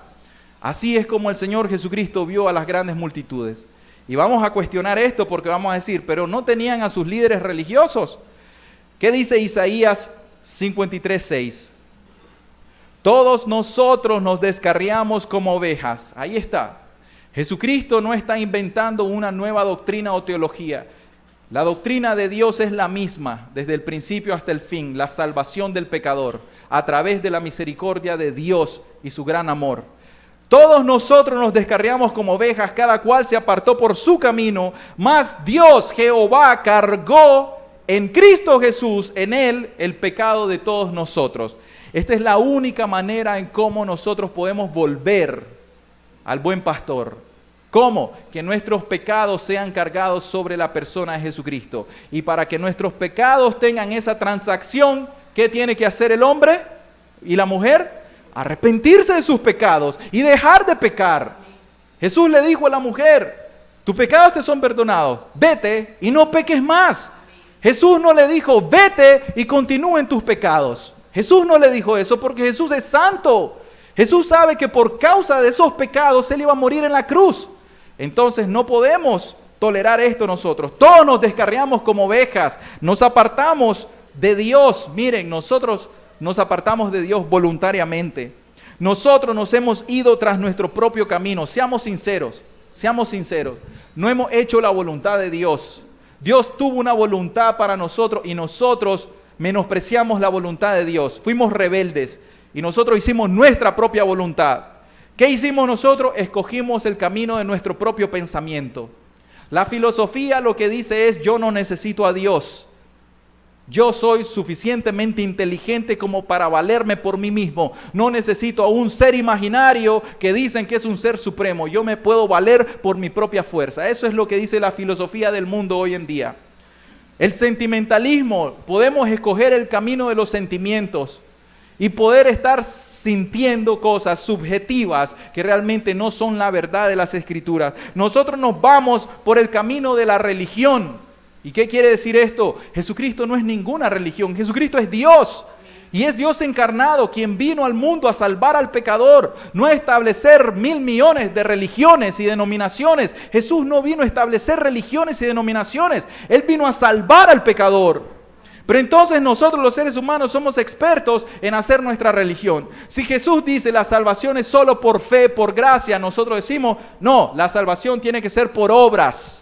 Así es como el Señor Jesucristo vio a las grandes multitudes. Y vamos a cuestionar esto porque vamos a decir, pero ¿no tenían a sus líderes religiosos? ¿Qué dice Isaías 53:6? Todos nosotros nos descarriamos como ovejas. Ahí está. Jesucristo no está inventando una nueva doctrina o teología. La doctrina de Dios es la misma, desde el principio hasta el fin, la salvación del pecador, a través de la misericordia de Dios y su gran amor. Todos nosotros nos descarriamos como ovejas, cada cual se apartó por su camino, mas Dios, Jehová, cargó en Cristo Jesús, en Él, el pecado de todos nosotros. Esta es la única manera en cómo nosotros podemos volver al buen pastor. ¿Cómo? Que nuestros pecados sean cargados sobre la persona de Jesucristo. Y para que nuestros pecados tengan esa transacción, ¿qué tiene que hacer el hombre y la mujer? Arrepentirse de sus pecados y dejar de pecar. Jesús le dijo a la mujer: tus pecados te son perdonados, vete y no peques más. Jesús no le dijo: vete y continúa en tus pecados. Jesús no le dijo eso porque Jesús es santo. Jesús sabe que por causa de esos pecados Él iba a morir en la cruz. Entonces no podemos tolerar esto nosotros. Todos nos descarriamos como ovejas, nos apartamos de Dios. Miren, nosotros nos apartamos de Dios voluntariamente. Nosotros nos hemos ido tras nuestro propio camino. Seamos sinceros. No hemos hecho la voluntad de Dios. Dios tuvo una voluntad para nosotros y nosotros menospreciamos la voluntad de Dios. Fuimos rebeldes y nosotros hicimos nuestra propia voluntad. ¿Qué hicimos nosotros? Escogimos el camino de nuestro propio pensamiento. La filosofía lo que dice es: yo no necesito a Dios. Yo soy suficientemente inteligente como para valerme por mí mismo. No necesito a un ser imaginario que dicen que es un ser supremo. Yo me puedo valer por mi propia fuerza. Eso es lo que dice la filosofía del mundo hoy en día. El sentimentalismo, podemos escoger el camino de los sentimientos y poder estar sintiendo cosas subjetivas que realmente no son la verdad de las Escrituras. Nosotros nos vamos por el camino de la religión. ¿Y qué quiere decir esto? Jesucristo no es ninguna religión. Jesucristo es Dios. Y es Dios encarnado quien vino al mundo a salvar al pecador, no a establecer 1.000 millones de religiones y denominaciones. Jesús no vino a establecer religiones y denominaciones. Él vino a salvar al pecador. Pero entonces nosotros los seres humanos somos expertos en hacer nuestra religión. Si Jesús dice la salvación es solo por fe, por gracia, nosotros decimos, no, la salvación tiene que ser por obras.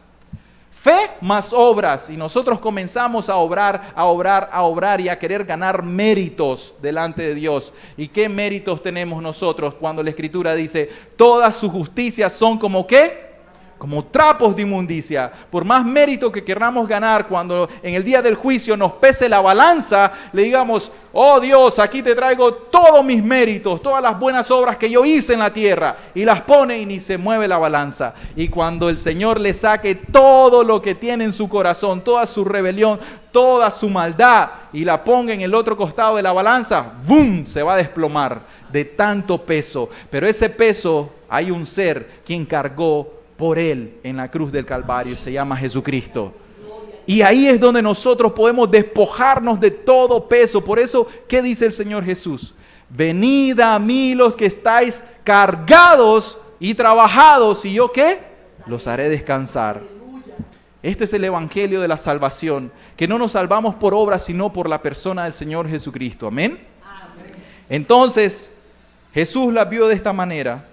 Fe más obras, y nosotros comenzamos a obrar y a querer ganar méritos delante de Dios. ¿Y qué méritos tenemos nosotros cuando la Escritura dice, todas sus justicias son como qué? Como trapos de inmundicia? Por más mérito que queramos ganar, cuando en el día del juicio nos pese la balanza, le digamos, oh Dios, aquí te traigo todos mis méritos, todas las buenas obras que yo hice en la tierra, y las pone y ni se mueve la balanza. Y cuando el Señor le saque todo lo que tiene en su corazón, toda su rebelión, toda su maldad, y la ponga en el otro costado de la balanza, ¡bum!, se va a desplomar de tanto peso. Pero ese peso, hay un ser quien cargó por él en la cruz del Calvario, se llama Jesucristo. Y ahí es donde nosotros podemos despojarnos de todo peso. Por eso, ¿qué dice el Señor Jesús? Venid a mí los que estáis cargados y trabajados, ¿y yo qué? Los haré descansar. Este es el evangelio de la salvación, que no nos salvamos por obras, sino por la persona del Señor Jesucristo. Amén. Entonces, Jesús la vio de esta manera,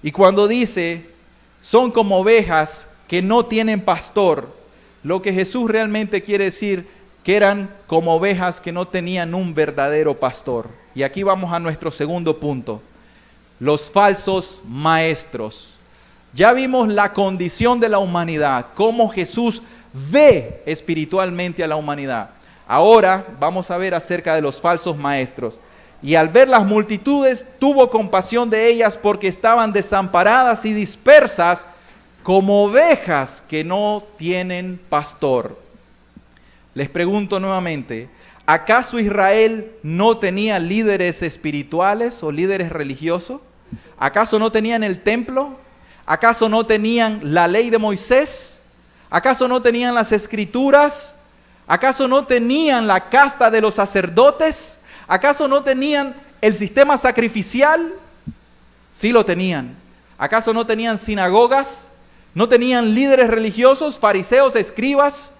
y cuando dice, son como ovejas que no tienen pastor, lo que Jesús realmente quiere decir que eran como ovejas que no tenían un verdadero pastor. Y aquí vamos a nuestro segundo punto, los falsos maestros. Ya vimos la condición de la humanidad, cómo Jesús ve espiritualmente a la humanidad. Ahora vamos a ver acerca de los falsos maestros. Y al ver las multitudes, tuvo compasión de ellas porque estaban desamparadas y dispersas como ovejas que no tienen pastor. Les pregunto nuevamente, ¿acaso Israel no tenía líderes espirituales o líderes religiosos? ¿Acaso no tenían el templo? ¿Acaso no tenían la ley de Moisés? ¿Acaso no tenían las escrituras? ¿Acaso no tenían la casta de los sacerdotes? ¿Acaso no tenían el sistema sacrificial? Sí lo tenían. ¿Acaso no tenían sinagogas? ¿No tenían líderes religiosos, fariseos, escribas?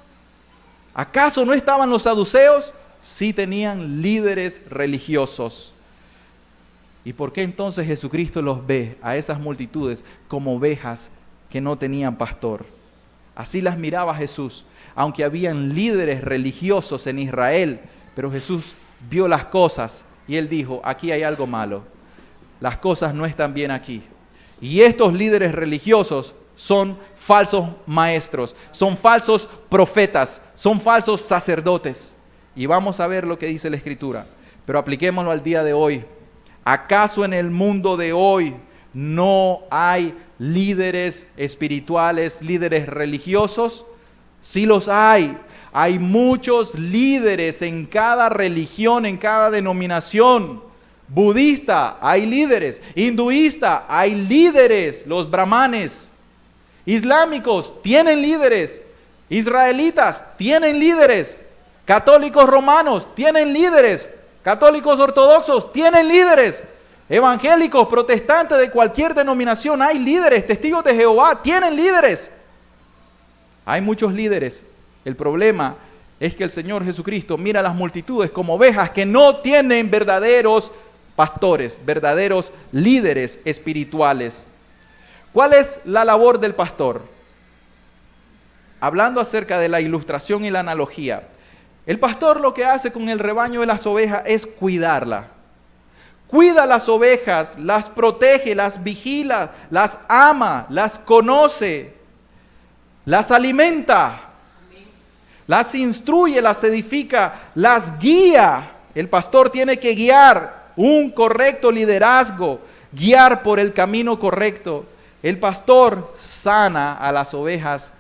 ¿Acaso no estaban los saduceos? Sí tenían líderes religiosos. ¿Y por qué entonces Jesucristo los ve a esas multitudes como ovejas que no tenían pastor? Así las miraba Jesús, aunque habían líderes religiosos en Israel, pero Jesús vio las cosas y él dijo, aquí hay algo malo, las cosas no están bien aquí. Y estos líderes religiosos son falsos maestros, son falsos profetas, son falsos sacerdotes. Y vamos a ver lo que dice la Escritura, pero apliquémoslo al día de hoy. ¿Acaso en el mundo de hoy no hay líderes espirituales, líderes religiosos? Sí los hay. Hay muchos líderes en cada religión, en cada denominación. Budista, hay líderes. Hinduista, hay líderes. Los brahmanes. Islámicos, tienen líderes. Israelitas, tienen líderes. Católicos romanos, tienen líderes. Católicos ortodoxos, tienen líderes. Evangélicos, protestantes de cualquier denominación, hay líderes. Testigos de Jehová, tienen líderes. Hay muchos líderes. El problema es que el Señor Jesucristo mira a las multitudes como ovejas que no tienen verdaderos pastores, verdaderos líderes espirituales. ¿Cuál es la labor del pastor? Hablando acerca de la ilustración y la analogía, el pastor lo que hace con el rebaño de las ovejas es cuidarla. Cuida las ovejas, las protege, las vigila, las ama, las conoce, las alimenta. Las instruye, las edifica, las guía. El pastor tiene que guiar un correcto liderazgo, guiar por el camino correcto. El pastor sana a las ovejas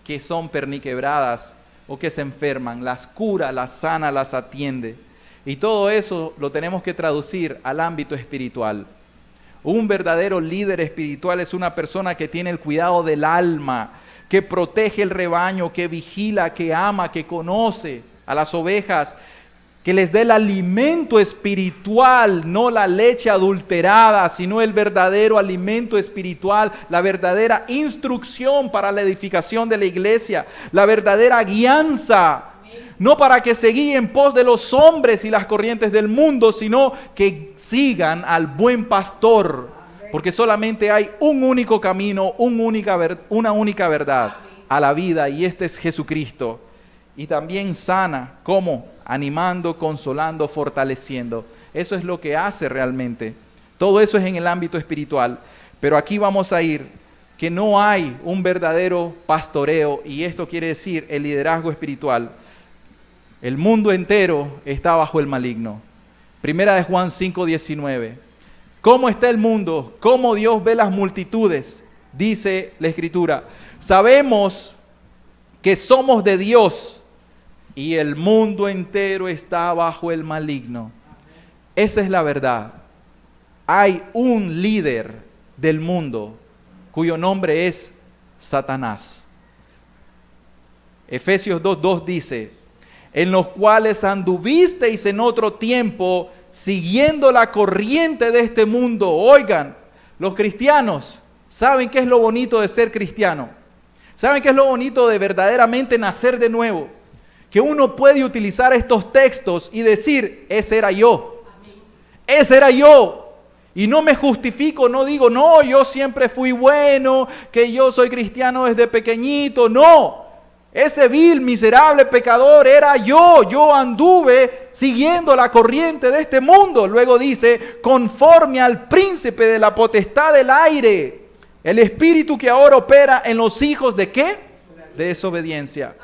que son perniquebradas o que se enferman, las cura, las sana, las atiende. Y todo eso lo tenemos que traducir al ámbito espiritual. Un verdadero líder espiritual es una persona que tiene el cuidado del alma, que protege el rebaño, que vigila, que ama, que conoce a las ovejas, que les dé el alimento espiritual, no la leche adulterada, sino el verdadero alimento espiritual, la verdadera instrucción para la edificación de la iglesia, la verdadera guianza No para que se guíen en pos de los hombres y las corrientes del mundo, sino que sigan al buen pastor. Porque solamente hay un único camino, una única verdad a la vida, y este es Jesucristo. Y también sana, ¿cómo? Animando, consolando, fortaleciendo. Eso es lo que hace realmente. Todo eso es en el ámbito espiritual. Pero aquí vamos a ir, que no hay un verdadero pastoreo, y esto quiere decir el liderazgo espiritual. El mundo entero está bajo el maligno. Primera de Juan 5:19. ¿Cómo está el mundo? ¿Cómo Dios ve las multitudes? Dice la Escritura. Sabemos que somos de Dios y el mundo entero está bajo el maligno. Esa es la verdad. Hay un líder del mundo cuyo nombre es Satanás. Efesios 2:2 dice: en los cuales anduvisteis en otro tiempo, siguiendo la corriente de este mundo. Oigan, los cristianos, ¿saben qué es lo bonito de ser cristiano? ¿Saben qué es lo bonito de verdaderamente nacer de nuevo? Que uno puede utilizar estos textos y decir, ese era yo. Ese era yo. Y no me justifico, no digo, no, yo siempre fui bueno, que yo soy cristiano desde pequeñito. No, ese vil, miserable pecador era yo anduve siguiendo la corriente de este mundo. Luego dice, conforme al príncipe de la potestad del aire, el espíritu que ahora opera en los hijos ¿de qué? De desobediencia.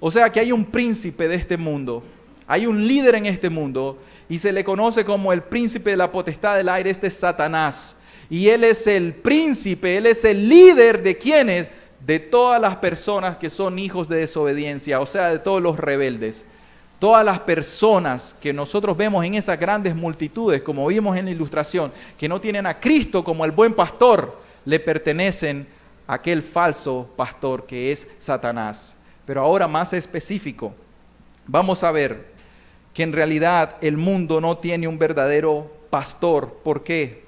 O sea que hay un príncipe de este mundo, hay un líder en este mundo, y se le conoce como el príncipe de la potestad del aire. Este es Satanás. Y él es el príncipe, él es el líder de ¿quiénes? De todas las personas que son hijos de desobediencia, o sea, de todos los rebeldes. Todas las personas que nosotros vemos en esas grandes multitudes, como vimos en la ilustración, que no tienen a Cristo como el buen pastor, le pertenecen a aquel falso pastor que es Satanás. Pero ahora más específico, vamos a ver que en realidad el mundo no tiene un verdadero pastor. ¿Por qué?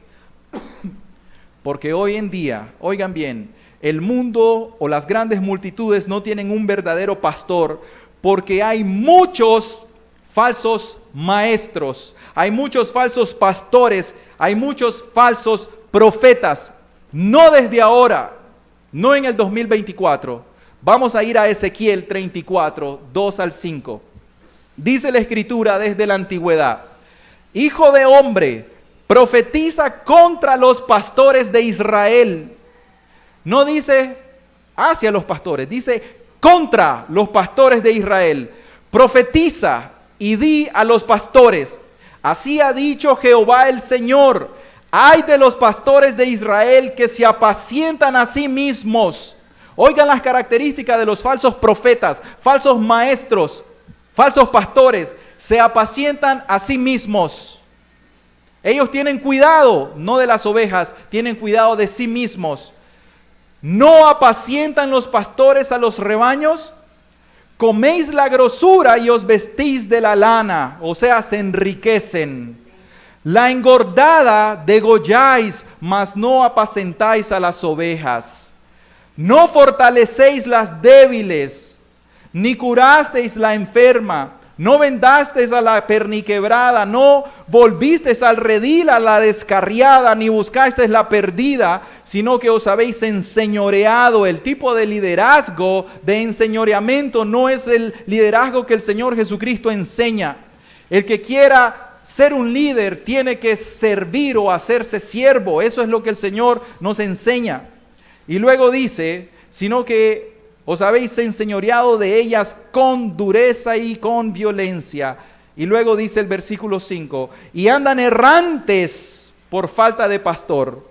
Porque hoy en día, oigan bien, el mundo o las grandes multitudes no tienen un verdadero pastor porque hay muchos falsos maestros, hay muchos falsos pastores, hay muchos falsos profetas. No desde ahora, no en el 2024. Vamos a ir a Ezequiel 34, 2 al 5. Dice la Escritura desde la antigüedad: hijo de hombre, profetiza contra los pastores de Israel. No dice hacia los pastores, dice contra los pastores de Israel. Profetiza y di a los pastores: así ha dicho Jehová el Señor, ay de los pastores de Israel que se apacientan a sí mismos. Oigan las características de los falsos profetas, falsos maestros, falsos pastores. Se apacientan a sí mismos. Ellos tienen cuidado, no de las ovejas, tienen cuidado de sí mismos. ¿No apacientan los pastores a los rebaños? Coméis la grosura y os vestís de la lana, o sea, se enriquecen. La engordada degolláis, mas no apacentáis a las ovejas. No fortalecéis las débiles, ni curasteis la enferma. No vendasteis a la perniquebrada, no volvisteis al redil a la descarriada, ni buscasteis la perdida, sino que os habéis enseñoreado. El tipo de liderazgo, de enseñoreamiento, no es el liderazgo que el Señor Jesucristo enseña. El que quiera ser un líder tiene que servir o hacerse siervo. Eso es lo que el Señor nos enseña. Y luego dice, sino que os habéis enseñoreado de ellas con dureza y con violencia. Y luego dice el versículo 5, y andan errantes por falta de pastor.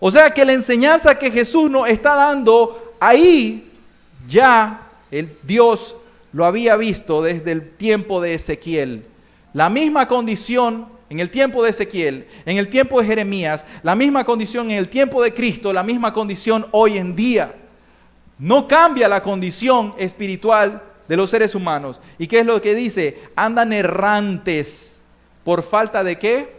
O sea que la enseñanza que Jesús nos está dando ahí, ya el Dios lo había visto desde el tiempo de Ezequiel. La misma condición en el tiempo de Ezequiel, en el tiempo de Jeremías, la misma condición en el tiempo de Cristo, la misma condición hoy en día. No cambia la condición espiritual de los seres humanos. ¿Y qué es lo que dice? Andan errantes por falta de ¿qué?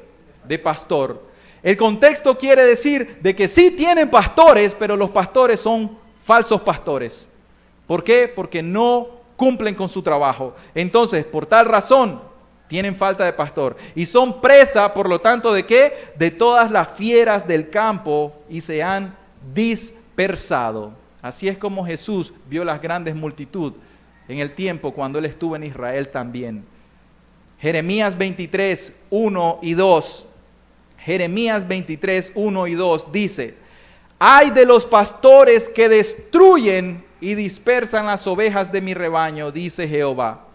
De pastor. El contexto quiere decir de que sí tienen pastores, pero los pastores son falsos pastores. ¿Por qué? Porque no cumplen con su trabajo. Entonces, por tal razón, tienen falta de pastor. Y son presa, por lo tanto, ¿de qué? De todas las fieras del campo y se han dispersado. Así es como Jesús vio las grandes multitudes en el tiempo cuando Él estuvo en Israel también. Jeremías 23, 1 y 2. Jeremías 23, 1 y 2 dice: ay de los pastores que destruyen y dispersan las ovejas de mi rebaño, dice Jehová.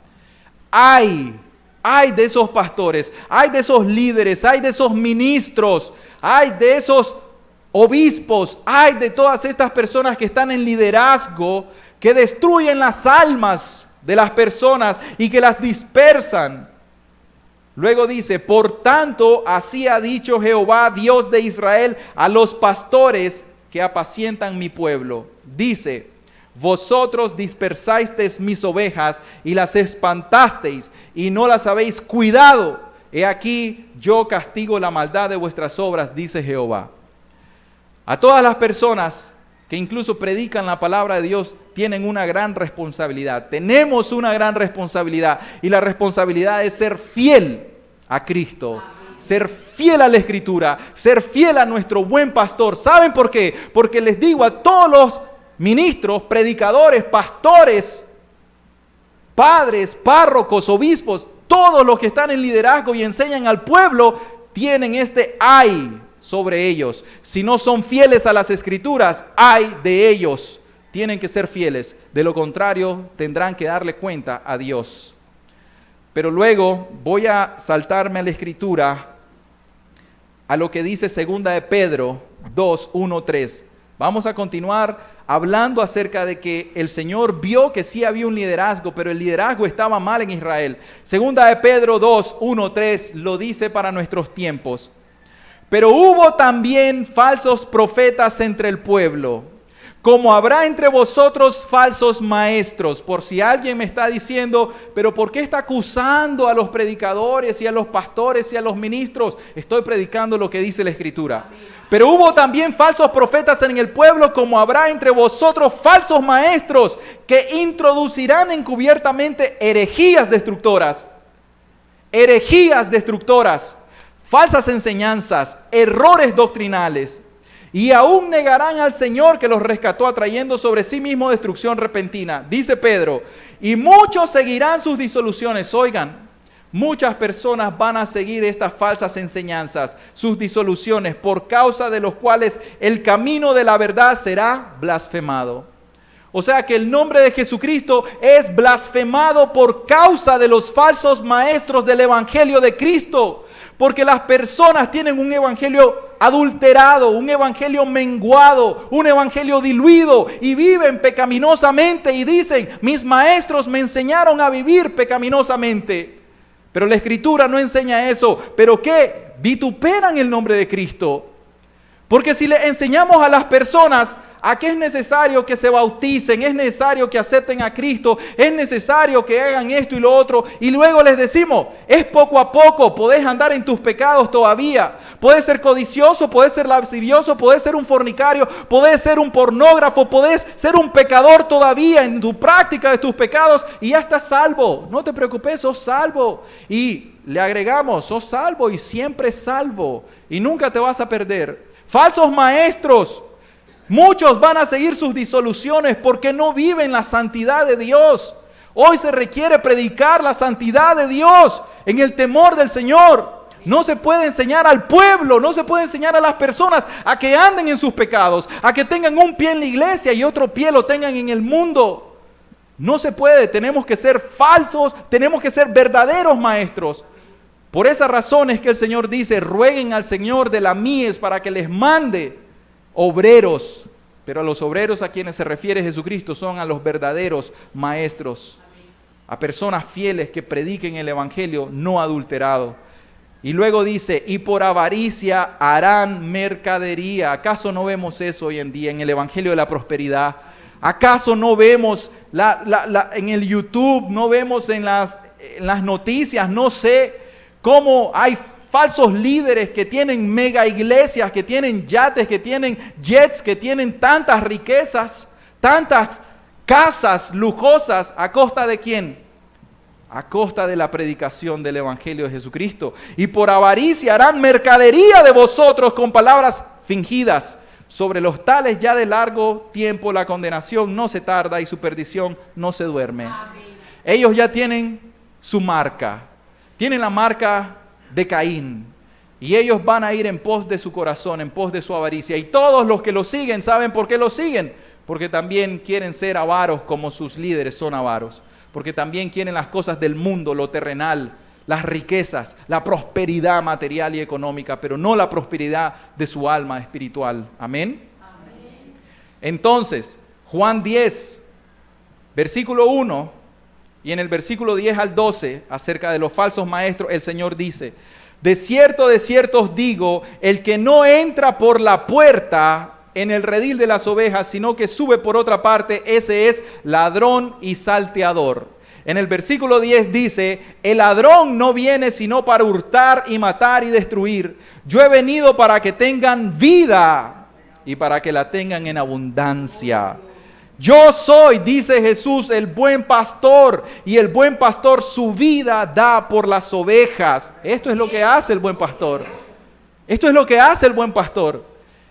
Ay de esos pastores, ay de esos líderes, ay de esos ministros, ay de esos obispos, ay de todas estas personas que están en liderazgo, que destruyen las almas de las personas y que las dispersan. Luego dice: por tanto, así ha dicho Jehová, Dios de Israel, a los pastores que apacientan mi pueblo. Dice: vosotros dispersasteis mis ovejas y las espantasteis y no las habéis cuidado. He aquí, yo castigo la maldad de vuestras obras, dice Jehová. A todas las personas que incluso predican la palabra de Dios tienen una gran responsabilidad. Tenemos una gran responsabilidad y la responsabilidad es ser fiel a Cristo, ser fiel a la Escritura, ser fiel a nuestro buen pastor. ¿Saben por qué? Porque les digo a todos los ministros, predicadores, pastores, padres, párrocos, obispos, todos los que están en liderazgo y enseñan al pueblo, tienen este ay sobre ellos. Si no son fieles a las Escrituras, ay de ellos. Tienen que ser fieles. De lo contrario, tendrán que darle cuenta a Dios. Pero luego voy a saltarme a la Escritura, a lo que dice 2 de Pedro 2, 1, 3. Vamos a continuar hablando acerca de que el Señor vio que sí había un liderazgo, pero el liderazgo estaba mal en Israel. 2 de Pedro 2, 1, 3 lo dice para nuestros tiempos. Pero hubo también falsos profetas entre el pueblo, como habrá entre vosotros falsos maestros. Por si alguien me está diciendo, pero ¿por qué está acusando a los predicadores y a los pastores y a los ministros? Estoy predicando lo que dice la Escritura. Pero hubo también falsos profetas en el pueblo, como habrá entre vosotros falsos maestros, que introducirán encubiertamente herejías destructoras. Herejías destructoras. Falsas enseñanzas, errores doctrinales, y aún negarán al Señor que los rescató, atrayendo sobre sí mismo destrucción repentina. Dice Pedro: y muchos seguirán sus disoluciones. Oigan, muchas personas van a seguir estas falsas enseñanzas, sus disoluciones, por causa de los cuales el camino de la verdad será blasfemado. O sea que el nombre de Jesucristo es blasfemado por causa de los falsos maestros del Evangelio de Cristo. Porque las personas tienen un evangelio adulterado, un evangelio menguado, un evangelio diluido y viven pecaminosamente y dicen: mis maestros me enseñaron a vivir pecaminosamente. Pero la Escritura no enseña eso. ¿Pero qué? Vituperan el nombre de Cristo. Porque si le enseñamos a las personas a que es necesario que se bauticen, es necesario que acepten a Cristo, es necesario que hagan esto y lo otro, y luego les decimos: es poco a poco, podés andar en tus pecados todavía, podés ser codicioso, podés ser lascivioso, podés ser un fornicario, podés ser un pornógrafo, podés ser un pecador todavía en tu práctica de tus pecados y ya estás salvo. No te preocupes, sos salvo. Y le agregamos: sos salvo y siempre salvo y nunca te vas a perder. Falsos maestros. Muchos van a seguir sus disoluciones porque no viven la santidad de Dios. Hoy se requiere predicar la santidad de Dios en el temor del Señor. No se puede enseñar al pueblo, no se puede enseñar a las personas a que anden en sus pecados, a que tengan un pie en la iglesia y otro pie lo tengan en el mundo. No se puede, tenemos que ser falsos, tenemos que ser verdaderos maestros. Por esa razón es que el Señor dice: rueguen al Señor de la mies para que les mande obreros. Pero a los obreros a quienes se refiere Jesucristo son a los verdaderos maestros, a personas fieles que prediquen el evangelio no adulterado. Y luego dice: y por avaricia harán mercadería. ¿Acaso no vemos eso hoy en día en el evangelio de la prosperidad? ¿Acaso no vemos en el YouTube, no vemos en las noticias, no sé, cómo hay falsos líderes que tienen mega iglesias, que tienen yates, que tienen jets, que tienen tantas riquezas, tantas casas lujosas, ¿a costa de quién? A costa de la predicación del Evangelio de Jesucristo. Y por avaricia harán mercadería de vosotros con palabras fingidas. Sobre los tales ya de largo tiempo la condenación no se tarda y su perdición no se duerme. Amén. Ellos ya tienen su marca. Tienen la marca de Caín. Y ellos van a ir en pos de su corazón, en pos de su avaricia. Y todos los que lo siguen, ¿saben por qué lo siguen? Porque también quieren ser avaros como sus líderes son avaros. Porque también quieren las cosas del mundo, lo terrenal, las riquezas, la prosperidad material y económica, pero no la prosperidad de su alma espiritual. ¿Amén? Amén. Entonces, Juan 10, versículo 1, y en el versículo 10 al 12, acerca de los falsos maestros, el Señor dice: de cierto os digo, el que no entra por la puerta en el redil de las ovejas, sino que sube por otra parte, ese es ladrón y salteador. En el versículo 10 dice: el ladrón no viene sino para hurtar y matar y destruir. Yo he venido para que tengan vida y para que la tengan en abundancia. Yo soy, dice Jesús, el buen pastor, y el buen pastor su vida da por las ovejas. Esto es lo que hace el buen pastor. Esto es lo que hace el buen pastor.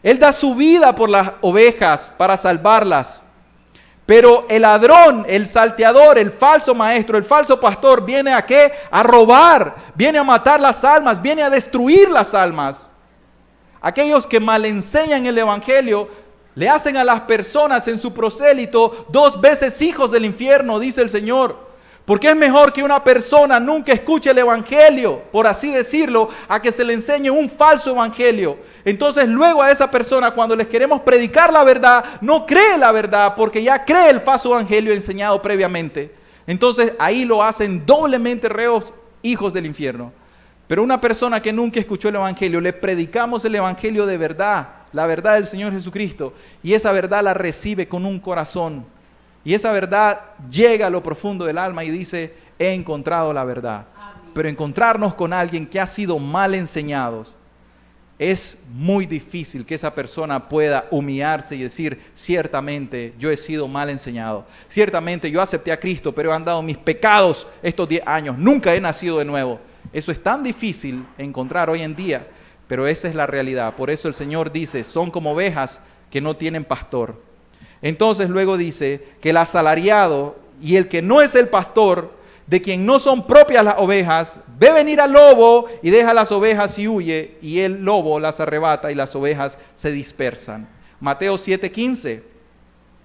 Él da su vida por las ovejas para salvarlas. Pero el ladrón, el salteador, el falso maestro, el falso pastor, ¿viene a qué? A robar, viene a matar las almas, viene a destruir las almas. Aquellos que mal enseñan el evangelio le hacen a las personas en su prosélito 2 veces hijos del infierno, dice el Señor. Porque es mejor que una persona nunca escuche el evangelio, por así decirlo, a que se le enseñe un falso evangelio. Entonces luego a esa persona, cuando les queremos predicar la verdad, no cree la verdad porque ya cree el falso evangelio enseñado previamente. Entonces ahí lo hacen doblemente reos, hijos del infierno. Pero una persona que nunca escuchó el evangelio, le predicamos el evangelio de verdad, la verdad del Señor Jesucristo, y esa verdad la recibe con un corazón. Y esa verdad llega a lo profundo del alma y dice: he encontrado la verdad. Amén. Pero encontrarnos con alguien que ha sido mal enseñado, es muy difícil que esa persona pueda humillarse y decir: ciertamente yo he sido mal enseñado. Ciertamente yo acepté a Cristo, pero he andado mis pecados estos 10 años. Nunca he nacido de nuevo. Eso es tan difícil encontrar hoy en día, pero esa es la realidad. Por eso el Señor dice: son como ovejas que no tienen pastor. Entonces luego dice que el asalariado y el que no es el pastor, de quien no son propias las ovejas, ve venir al lobo y deja las ovejas y huye, y el lobo las arrebata y las ovejas se dispersan. Mateo 7:15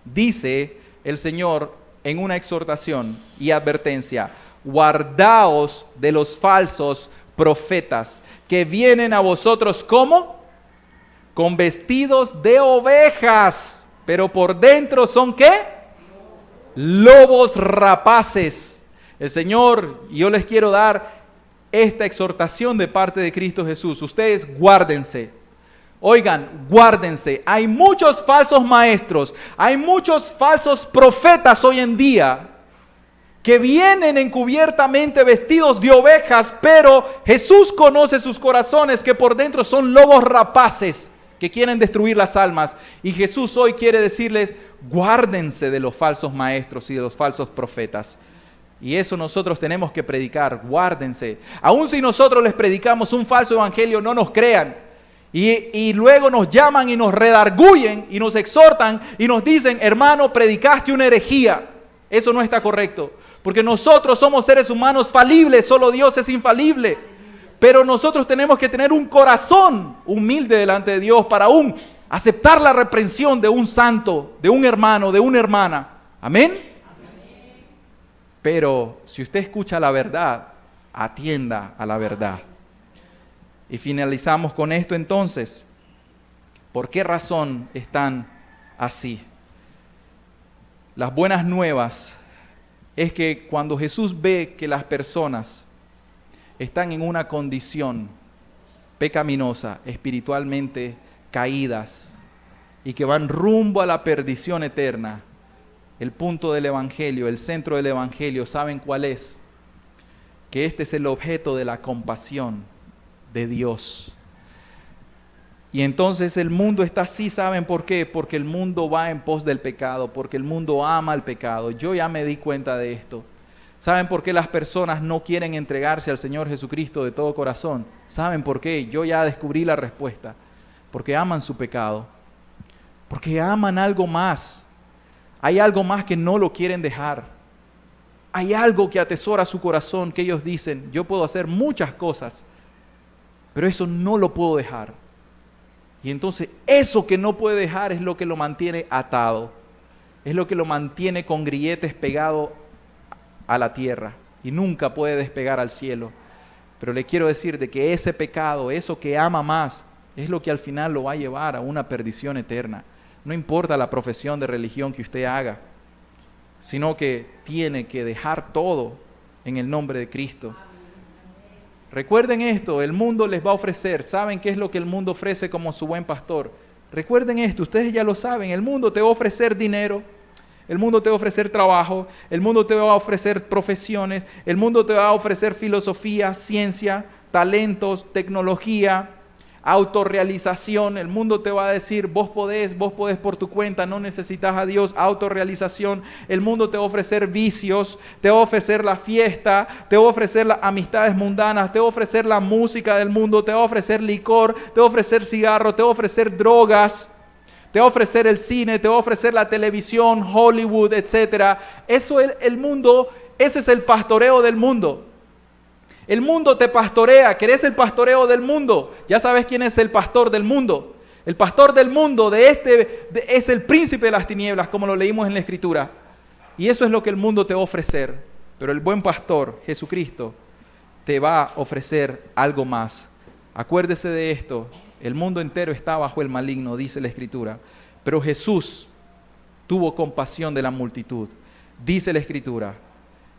dice el Señor en una exhortación y advertencia: guardaos de los falsos profetas que vienen a vosotros ¿cómo? Con vestidos de ovejas, pero por dentro son ¿qué? Lobos rapaces. El Señor, y yo les quiero dar esta exhortación de parte de Cristo Jesús. Ustedes guárdense. Oigan, guárdense. Hay muchos falsos maestros, hay muchos falsos profetas hoy en día que vienen encubiertamente vestidos de ovejas, pero Jesús conoce sus corazones, que por dentro son lobos rapaces que quieren destruir las almas. Y Jesús hoy quiere decirles: guárdense de los falsos maestros y de los falsos profetas. Y eso nosotros tenemos que predicar: guárdense. Aun si nosotros les predicamos un falso evangelio, no nos crean. Y luego nos llaman y nos redarguyen y nos exhortan y nos dicen: hermano, predicaste una herejía. Eso no está correcto, porque nosotros somos seres humanos falibles, solo Dios es infalible. Pero nosotros tenemos que tener un corazón humilde delante de Dios para aún aceptar la reprensión de un santo, de un hermano, de una hermana. Amén. Amén. Pero si usted escucha la verdad, atienda a la verdad. Y finalizamos con esto entonces. ¿Por qué razón están así? Las buenas nuevas es que cuando Jesús ve que las personas están en una condición pecaminosa, espiritualmente caídas, y que van rumbo a la perdición eterna, el punto del evangelio, el centro del evangelio, ¿saben cuál es? Que este es el objeto de la compasión de Dios. Y entonces el mundo está así, ¿saben por qué? Porque el mundo va en pos del pecado, porque el mundo ama el pecado. Yo ya me di cuenta de esto. ¿Saben por qué las personas no quieren entregarse al Señor Jesucristo de todo corazón? ¿Saben por qué? Yo ya descubrí la respuesta. Porque aman su pecado. Porque aman algo más. Hay algo más que no lo quieren dejar. Hay algo que atesora su corazón, que ellos dicen, yo puedo hacer muchas cosas, pero eso no lo puedo dejar. Y entonces eso que no puede dejar es lo que lo mantiene atado. Es lo que lo mantiene con grilletes pegado a la tierra y nunca puede despegar al cielo. Pero le quiero decir de que ese pecado, eso que ama más, es lo que al final lo va a llevar a una perdición eterna. No importa la profesión de religión que usted haga, sino que tiene que dejar todo en el nombre de Cristo. Recuerden esto, el mundo les va a ofrecer. ¿Saben qué es lo que el mundo ofrece como su buen pastor? Recuerden esto, ustedes ya lo saben, el mundo te va a ofrecer dinero, el mundo te va a ofrecer trabajo, el mundo te va a ofrecer profesiones, el mundo te va a ofrecer filosofía, ciencia, talentos, tecnología, autorrealización. El mundo te va a decir, vos podés por tu cuenta, no necesitas a Dios. Autorrealización. El mundo te va a ofrecer vicios, te va a ofrecer la fiesta, te va a ofrecer las amistades mundanas, te va a ofrecer la música del mundo, te va a ofrecer licor, te va a ofrecer cigarro, te va a ofrecer drogas, te va a ofrecer el cine, te va a ofrecer la televisión, Hollywood, etc. Eso es el mundo, ese es el pastoreo del mundo. El mundo te pastorea. ¿Querés el pastoreo del mundo? Ya sabes quién es el pastor del mundo. El pastor del mundo es el príncipe de las tinieblas, como lo leímos en la Escritura. Y eso es lo que el mundo te va a ofrecer. Pero el buen pastor, Jesucristo, te va a ofrecer algo más. Acuérdese de esto. El mundo entero está bajo el maligno, dice la Escritura. Pero Jesús tuvo compasión de la multitud, dice la Escritura.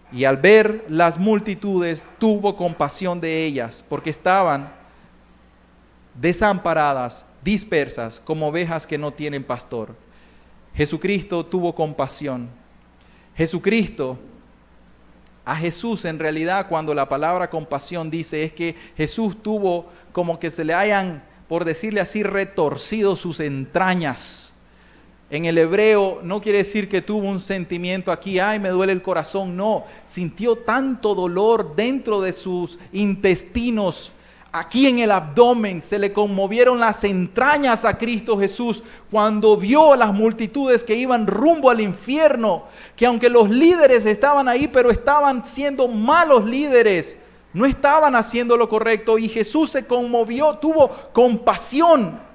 Y al ver las multitudes, tuvo compasión de ellas, porque estaban desamparadas, dispersas, como ovejas que no tienen pastor. Jesucristo tuvo compasión. A Jesús en realidad, cuando la palabra compasión dice, es que Jesús tuvo como que se le hayan, por decirle así, retorcido sus entrañas. En el hebreo no quiere decir que tuvo un sentimiento aquí, ay, me duele el corazón, no. Sintió tanto dolor dentro de sus intestinos, aquí en el abdomen, se le conmovieron las entrañas a Cristo Jesús cuando vio a las multitudes que iban rumbo al infierno, que aunque los líderes estaban ahí, pero estaban siendo malos líderes, no estaban haciendo lo correcto, y Jesús se conmovió, tuvo compasión.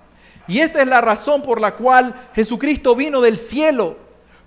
Y esta es la razón por la cual Jesucristo vino del cielo,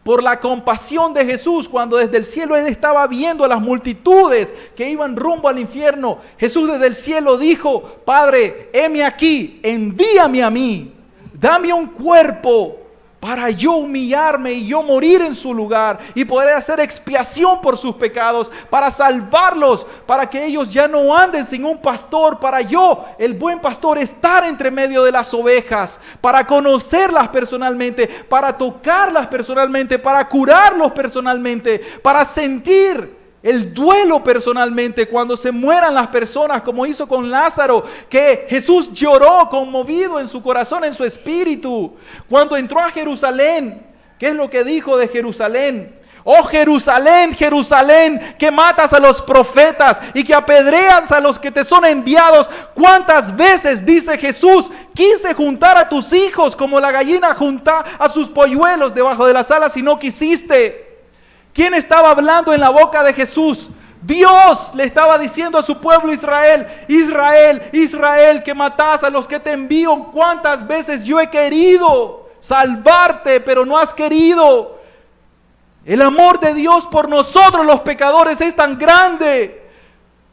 por la compasión de Jesús, cuando desde el cielo Él estaba viendo a las multitudes que iban rumbo al infierno. Jesús desde el cielo dijo, Padre, heme aquí, envíame a mí, dame un cuerpo para yo humillarme y yo morir en su lugar y poder hacer expiación por sus pecados, para salvarlos, para que ellos ya no anden sin un pastor, para yo, el buen pastor, estar entre medio de las ovejas, para conocerlas personalmente, para tocarlas personalmente, para curarlos personalmente, para sentir el duelo personalmente cuando se mueran las personas, como hizo con Lázaro, que Jesús lloró conmovido en su corazón, en su espíritu. Cuando entró a Jerusalén, ¿qué es lo que dijo de Jerusalén? Oh Jerusalén, Jerusalén, que matas a los profetas y que apedreas a los que te son enviados. ¿Cuántas veces, dice Jesús, quise juntar a tus hijos como la gallina junta a sus polluelos debajo de las alas y no quisiste? ¿Quién estaba hablando en la boca de Jesús? Dios le estaba diciendo a su pueblo Israel, Israel, Israel, que matas a los que te envío. ¿Cuántas veces yo he querido salvarte, pero no has querido? El amor de Dios por nosotros los pecadores es tan grande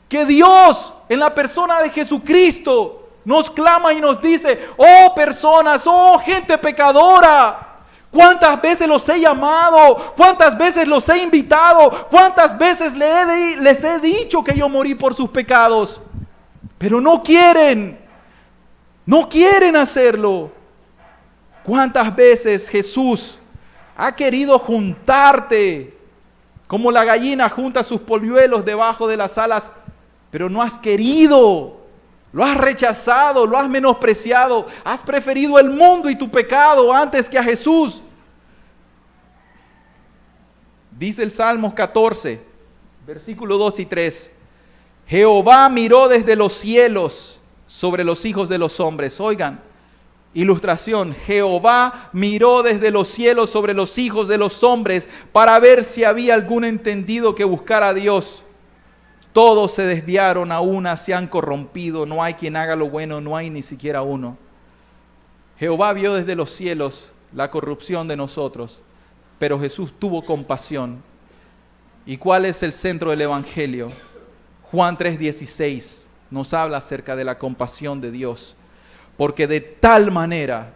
que Dios, en la persona de Jesucristo, nos clama y nos dice, oh personas, oh gente pecadora, ¿cuántas veces los he llamado? ¿Cuántas veces los he invitado? ¿Cuántas veces les he dicho que yo morí por sus pecados? Pero no quieren hacerlo. ¿Cuántas veces Jesús ha querido juntarte como la gallina junta sus polluelos debajo de las alas, pero no has querido? Lo has rechazado, lo has menospreciado, has preferido el mundo y tu pecado antes que a Jesús. Dice el Salmos 14, versículos 2 y 3. Jehová miró desde los cielos sobre los hijos de los hombres. Oigan, ilustración. Jehová miró desde los cielos sobre los hijos de los hombres para ver si había algún entendido que buscara a Dios. Todos se desviaron, a una se han corrompido, no hay quien haga lo bueno, no hay ni siquiera uno. Jehová vio desde los cielos la corrupción de nosotros, pero Jesús tuvo compasión. ¿Y cuál es el centro del Evangelio? Juan 3:16 nos habla acerca de la compasión de Dios, porque de tal manera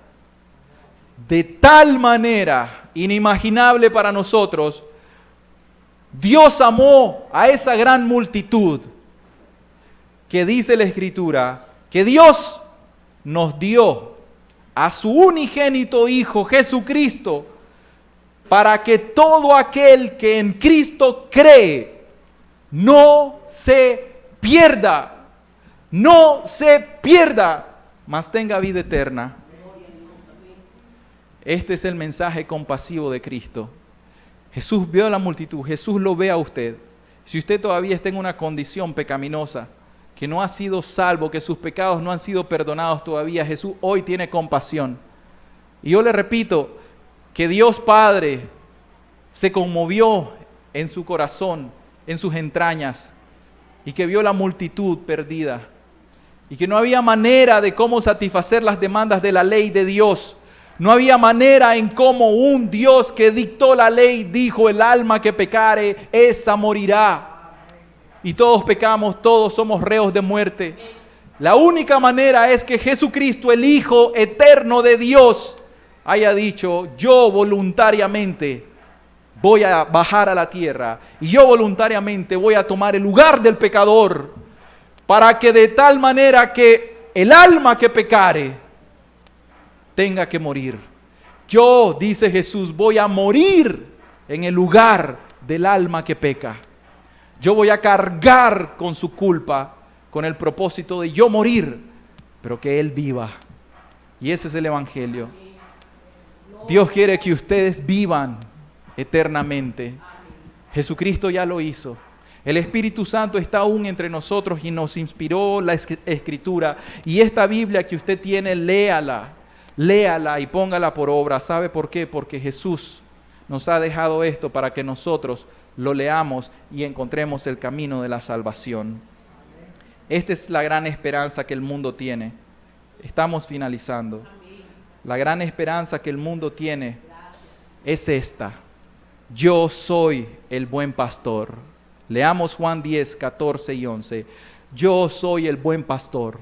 inimaginable para nosotros, Dios amó a esa gran multitud que dice la Escritura que Dios nos dio a su unigénito Hijo Jesucristo para que todo aquel que en Cristo cree no se pierda, mas tenga vida eterna. Este es el mensaje compasivo de Cristo. Jesús vio a la multitud, Jesús lo ve a usted. Si usted todavía está en una condición pecaminosa, que no ha sido salvo, que sus pecados no han sido perdonados todavía, Jesús hoy tiene compasión. Y yo le repito, que Dios Padre se conmovió en su corazón, en sus entrañas, y que vio la multitud perdida, y que no había manera de cómo satisfacer las demandas de la ley de Dios. No había manera en cómo un Dios que dictó la ley dijo: el alma que pecare, esa morirá. Y todos pecamos, todos somos reos de muerte. La única manera es que Jesucristo, el Hijo eterno de Dios, haya dicho: yo voluntariamente voy a bajar a la tierra y yo voluntariamente voy a tomar el lugar del pecador, para que de tal manera que el alma que pecare tenga que morir. Yo, dice Jesús, voy a morir en el lugar del alma que peca. Yo voy a cargar con su culpa, con el propósito de yo morir, pero que Él viva. Y ese es el Evangelio. Dios quiere que ustedes vivan eternamente. Jesucristo ya lo hizo. El Espíritu Santo está aún entre nosotros y nos inspiró la Escritura. Y esta Biblia que usted tiene, léala y póngala por obra. ¿Sabe por qué? Porque Jesús nos ha dejado esto para que nosotros lo leamos y encontremos el camino de la salvación. Esta es la gran esperanza que el mundo tiene. Estamos finalizando. La gran esperanza que el mundo tiene es esta: yo soy el buen pastor. Leamos Juan 10, 14 y 11. Yo soy el buen pastor.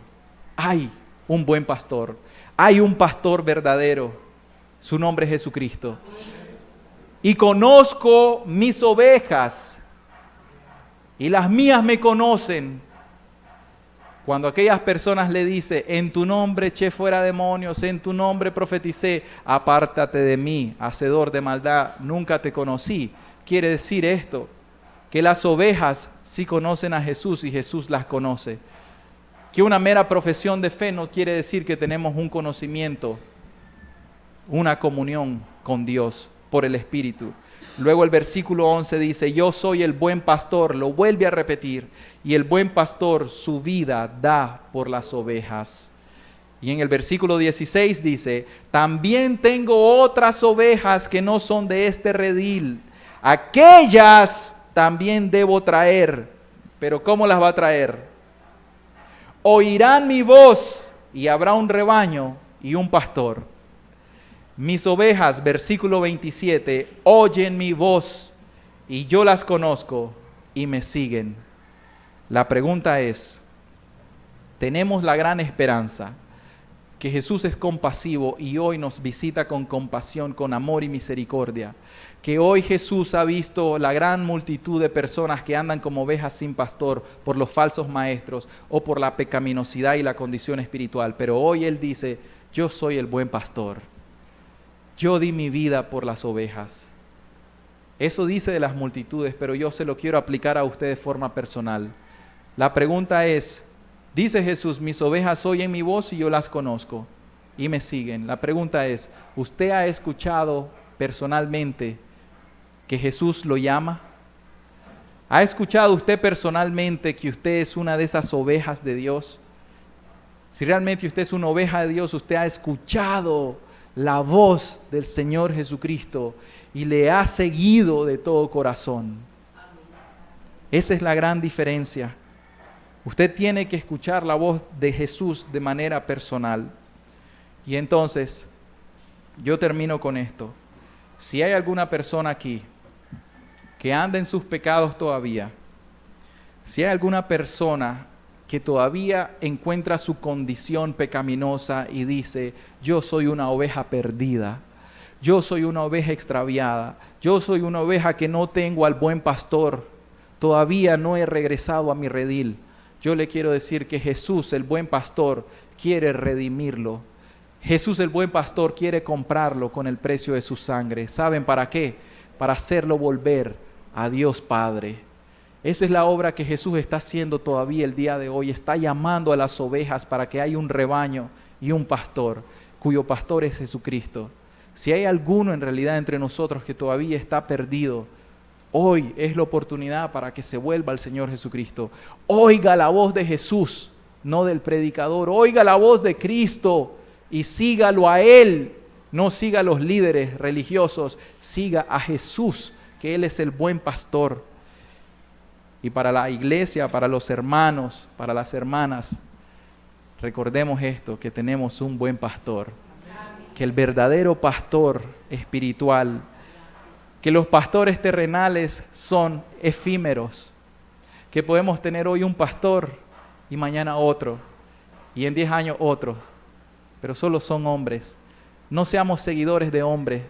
Hay un buen pastor. Hay un pastor verdadero. Su nombre es Jesucristo. Y conozco mis ovejas, y las mías me conocen. Cuando aquellas personas le dicen: en tu nombre eché fuera demonios, en tu nombre profeticé, apártate de mí, hacedor de maldad, nunca te conocí. Quiere decir esto, que las ovejas sí conocen a Jesús y Jesús las conoce. Que una mera profesión de fe no quiere decir que tenemos un conocimiento, una comunión con Dios por el Espíritu. Luego el versículo 11 dice: yo soy el buen pastor, lo vuelve a repetir, y el buen pastor su vida da por las ovejas. Y en el versículo 16 dice: también tengo otras ovejas que no son de este redil, aquellas también debo traer. Pero ¿cómo las va a traer? Oirán mi voz, y habrá un rebaño y un pastor. Mis ovejas, versículo 27, oyen mi voz, y yo las conozco y me siguen. La pregunta es, tenemos la gran esperanza que Jesús es compasivo y hoy nos visita con compasión, con amor y misericordia. Que hoy Jesús ha visto la gran multitud de personas que andan como ovejas sin pastor por los falsos maestros o por la pecaminosidad y la condición espiritual. Pero hoy Él dice: yo soy el buen pastor. Yo di mi vida por las ovejas. Eso dice de las multitudes, pero yo se lo quiero aplicar a usted de forma personal. La pregunta es: Dice Jesús, mis ovejas oyen mi voz y yo las conozco y me siguen. La pregunta es, ¿usted ha escuchado personalmente que Jesús lo llama? ¿Ha escuchado usted personalmente que usted es una de esas ovejas de Dios? Si realmente usted es una oveja de Dios, usted ha escuchado la voz del Señor Jesucristo y le ha seguido de todo corazón. Esa es la gran diferencia. Usted tiene que escuchar la voz de Jesús de manera personal. Y entonces, yo termino con esto. Si hay alguna persona aquí que anda en sus pecados todavía, si hay alguna persona que todavía encuentra su condición pecaminosa y dice, yo soy una oveja perdida, yo soy una oveja extraviada, yo soy una oveja que no tengo al buen pastor, todavía no he regresado a mi redil. Yo le quiero decir que Jesús, el buen pastor, quiere redimirlo. Jesús, el buen pastor, quiere comprarlo con el precio de su sangre. ¿Saben para qué? Para hacerlo volver a Dios Padre. Esa es la obra que Jesús está haciendo todavía el día de hoy. Está llamando a las ovejas para que haya un rebaño y un pastor, cuyo pastor es Jesucristo. Si hay alguno en realidad entre nosotros que todavía está perdido, hoy es la oportunidad para que se vuelva al Señor Jesucristo. Oiga la voz de Jesús, no del predicador. Oiga la voz de Cristo y sígalo a Él. No siga a los líderes religiosos, siga a Jesús, que Él es el buen pastor. Y para la iglesia, para los hermanos, para las hermanas, recordemos esto, que tenemos un buen pastor. Que el verdadero pastor espiritual, que los pastores terrenales son efímeros, que podemos tener hoy un pastor y mañana otro, y en 10 años otro, pero solo son hombres. No seamos seguidores de hombres,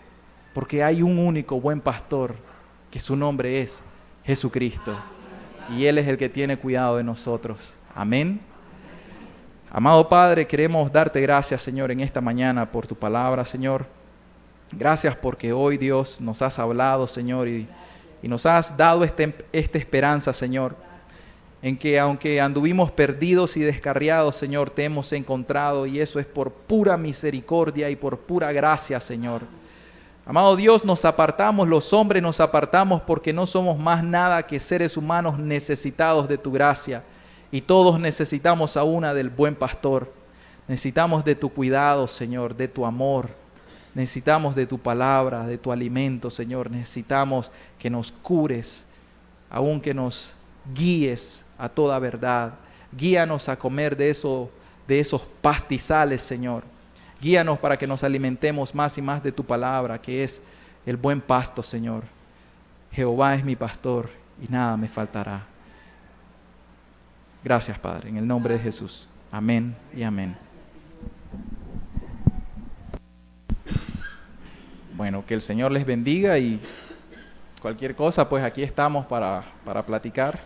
porque hay un único buen pastor, que su nombre es Jesucristo, y Él es el que tiene cuidado de nosotros. Amén. Amado Padre, queremos darte gracias, Señor, en esta mañana por tu palabra, Señor. Gracias porque hoy, Dios, nos has hablado, Señor, y nos has dado esta esperanza, Señor, en que aunque anduvimos perdidos y descarriados, Señor, te hemos encontrado, y eso es por pura misericordia y por pura gracia, Señor. Amado Dios, nos apartamos, los hombres nos apartamos porque no somos más nada que seres humanos necesitados de tu gracia, y todos necesitamos a una del buen pastor. Necesitamos de tu cuidado, Señor, de tu amor. Necesitamos de tu palabra, de tu alimento, Señor. Necesitamos que nos cures, aun que nos guíes a toda verdad. Guíanos a comer de esos pastizales, Señor. Guíanos para que nos alimentemos más y más de tu palabra, que es el buen pasto, Señor. Jehová es mi pastor y nada me faltará. Gracias, Padre, en el nombre de Jesús. Amén y amén. Bueno, que el Señor les bendiga y cualquier cosa, pues aquí estamos para platicar.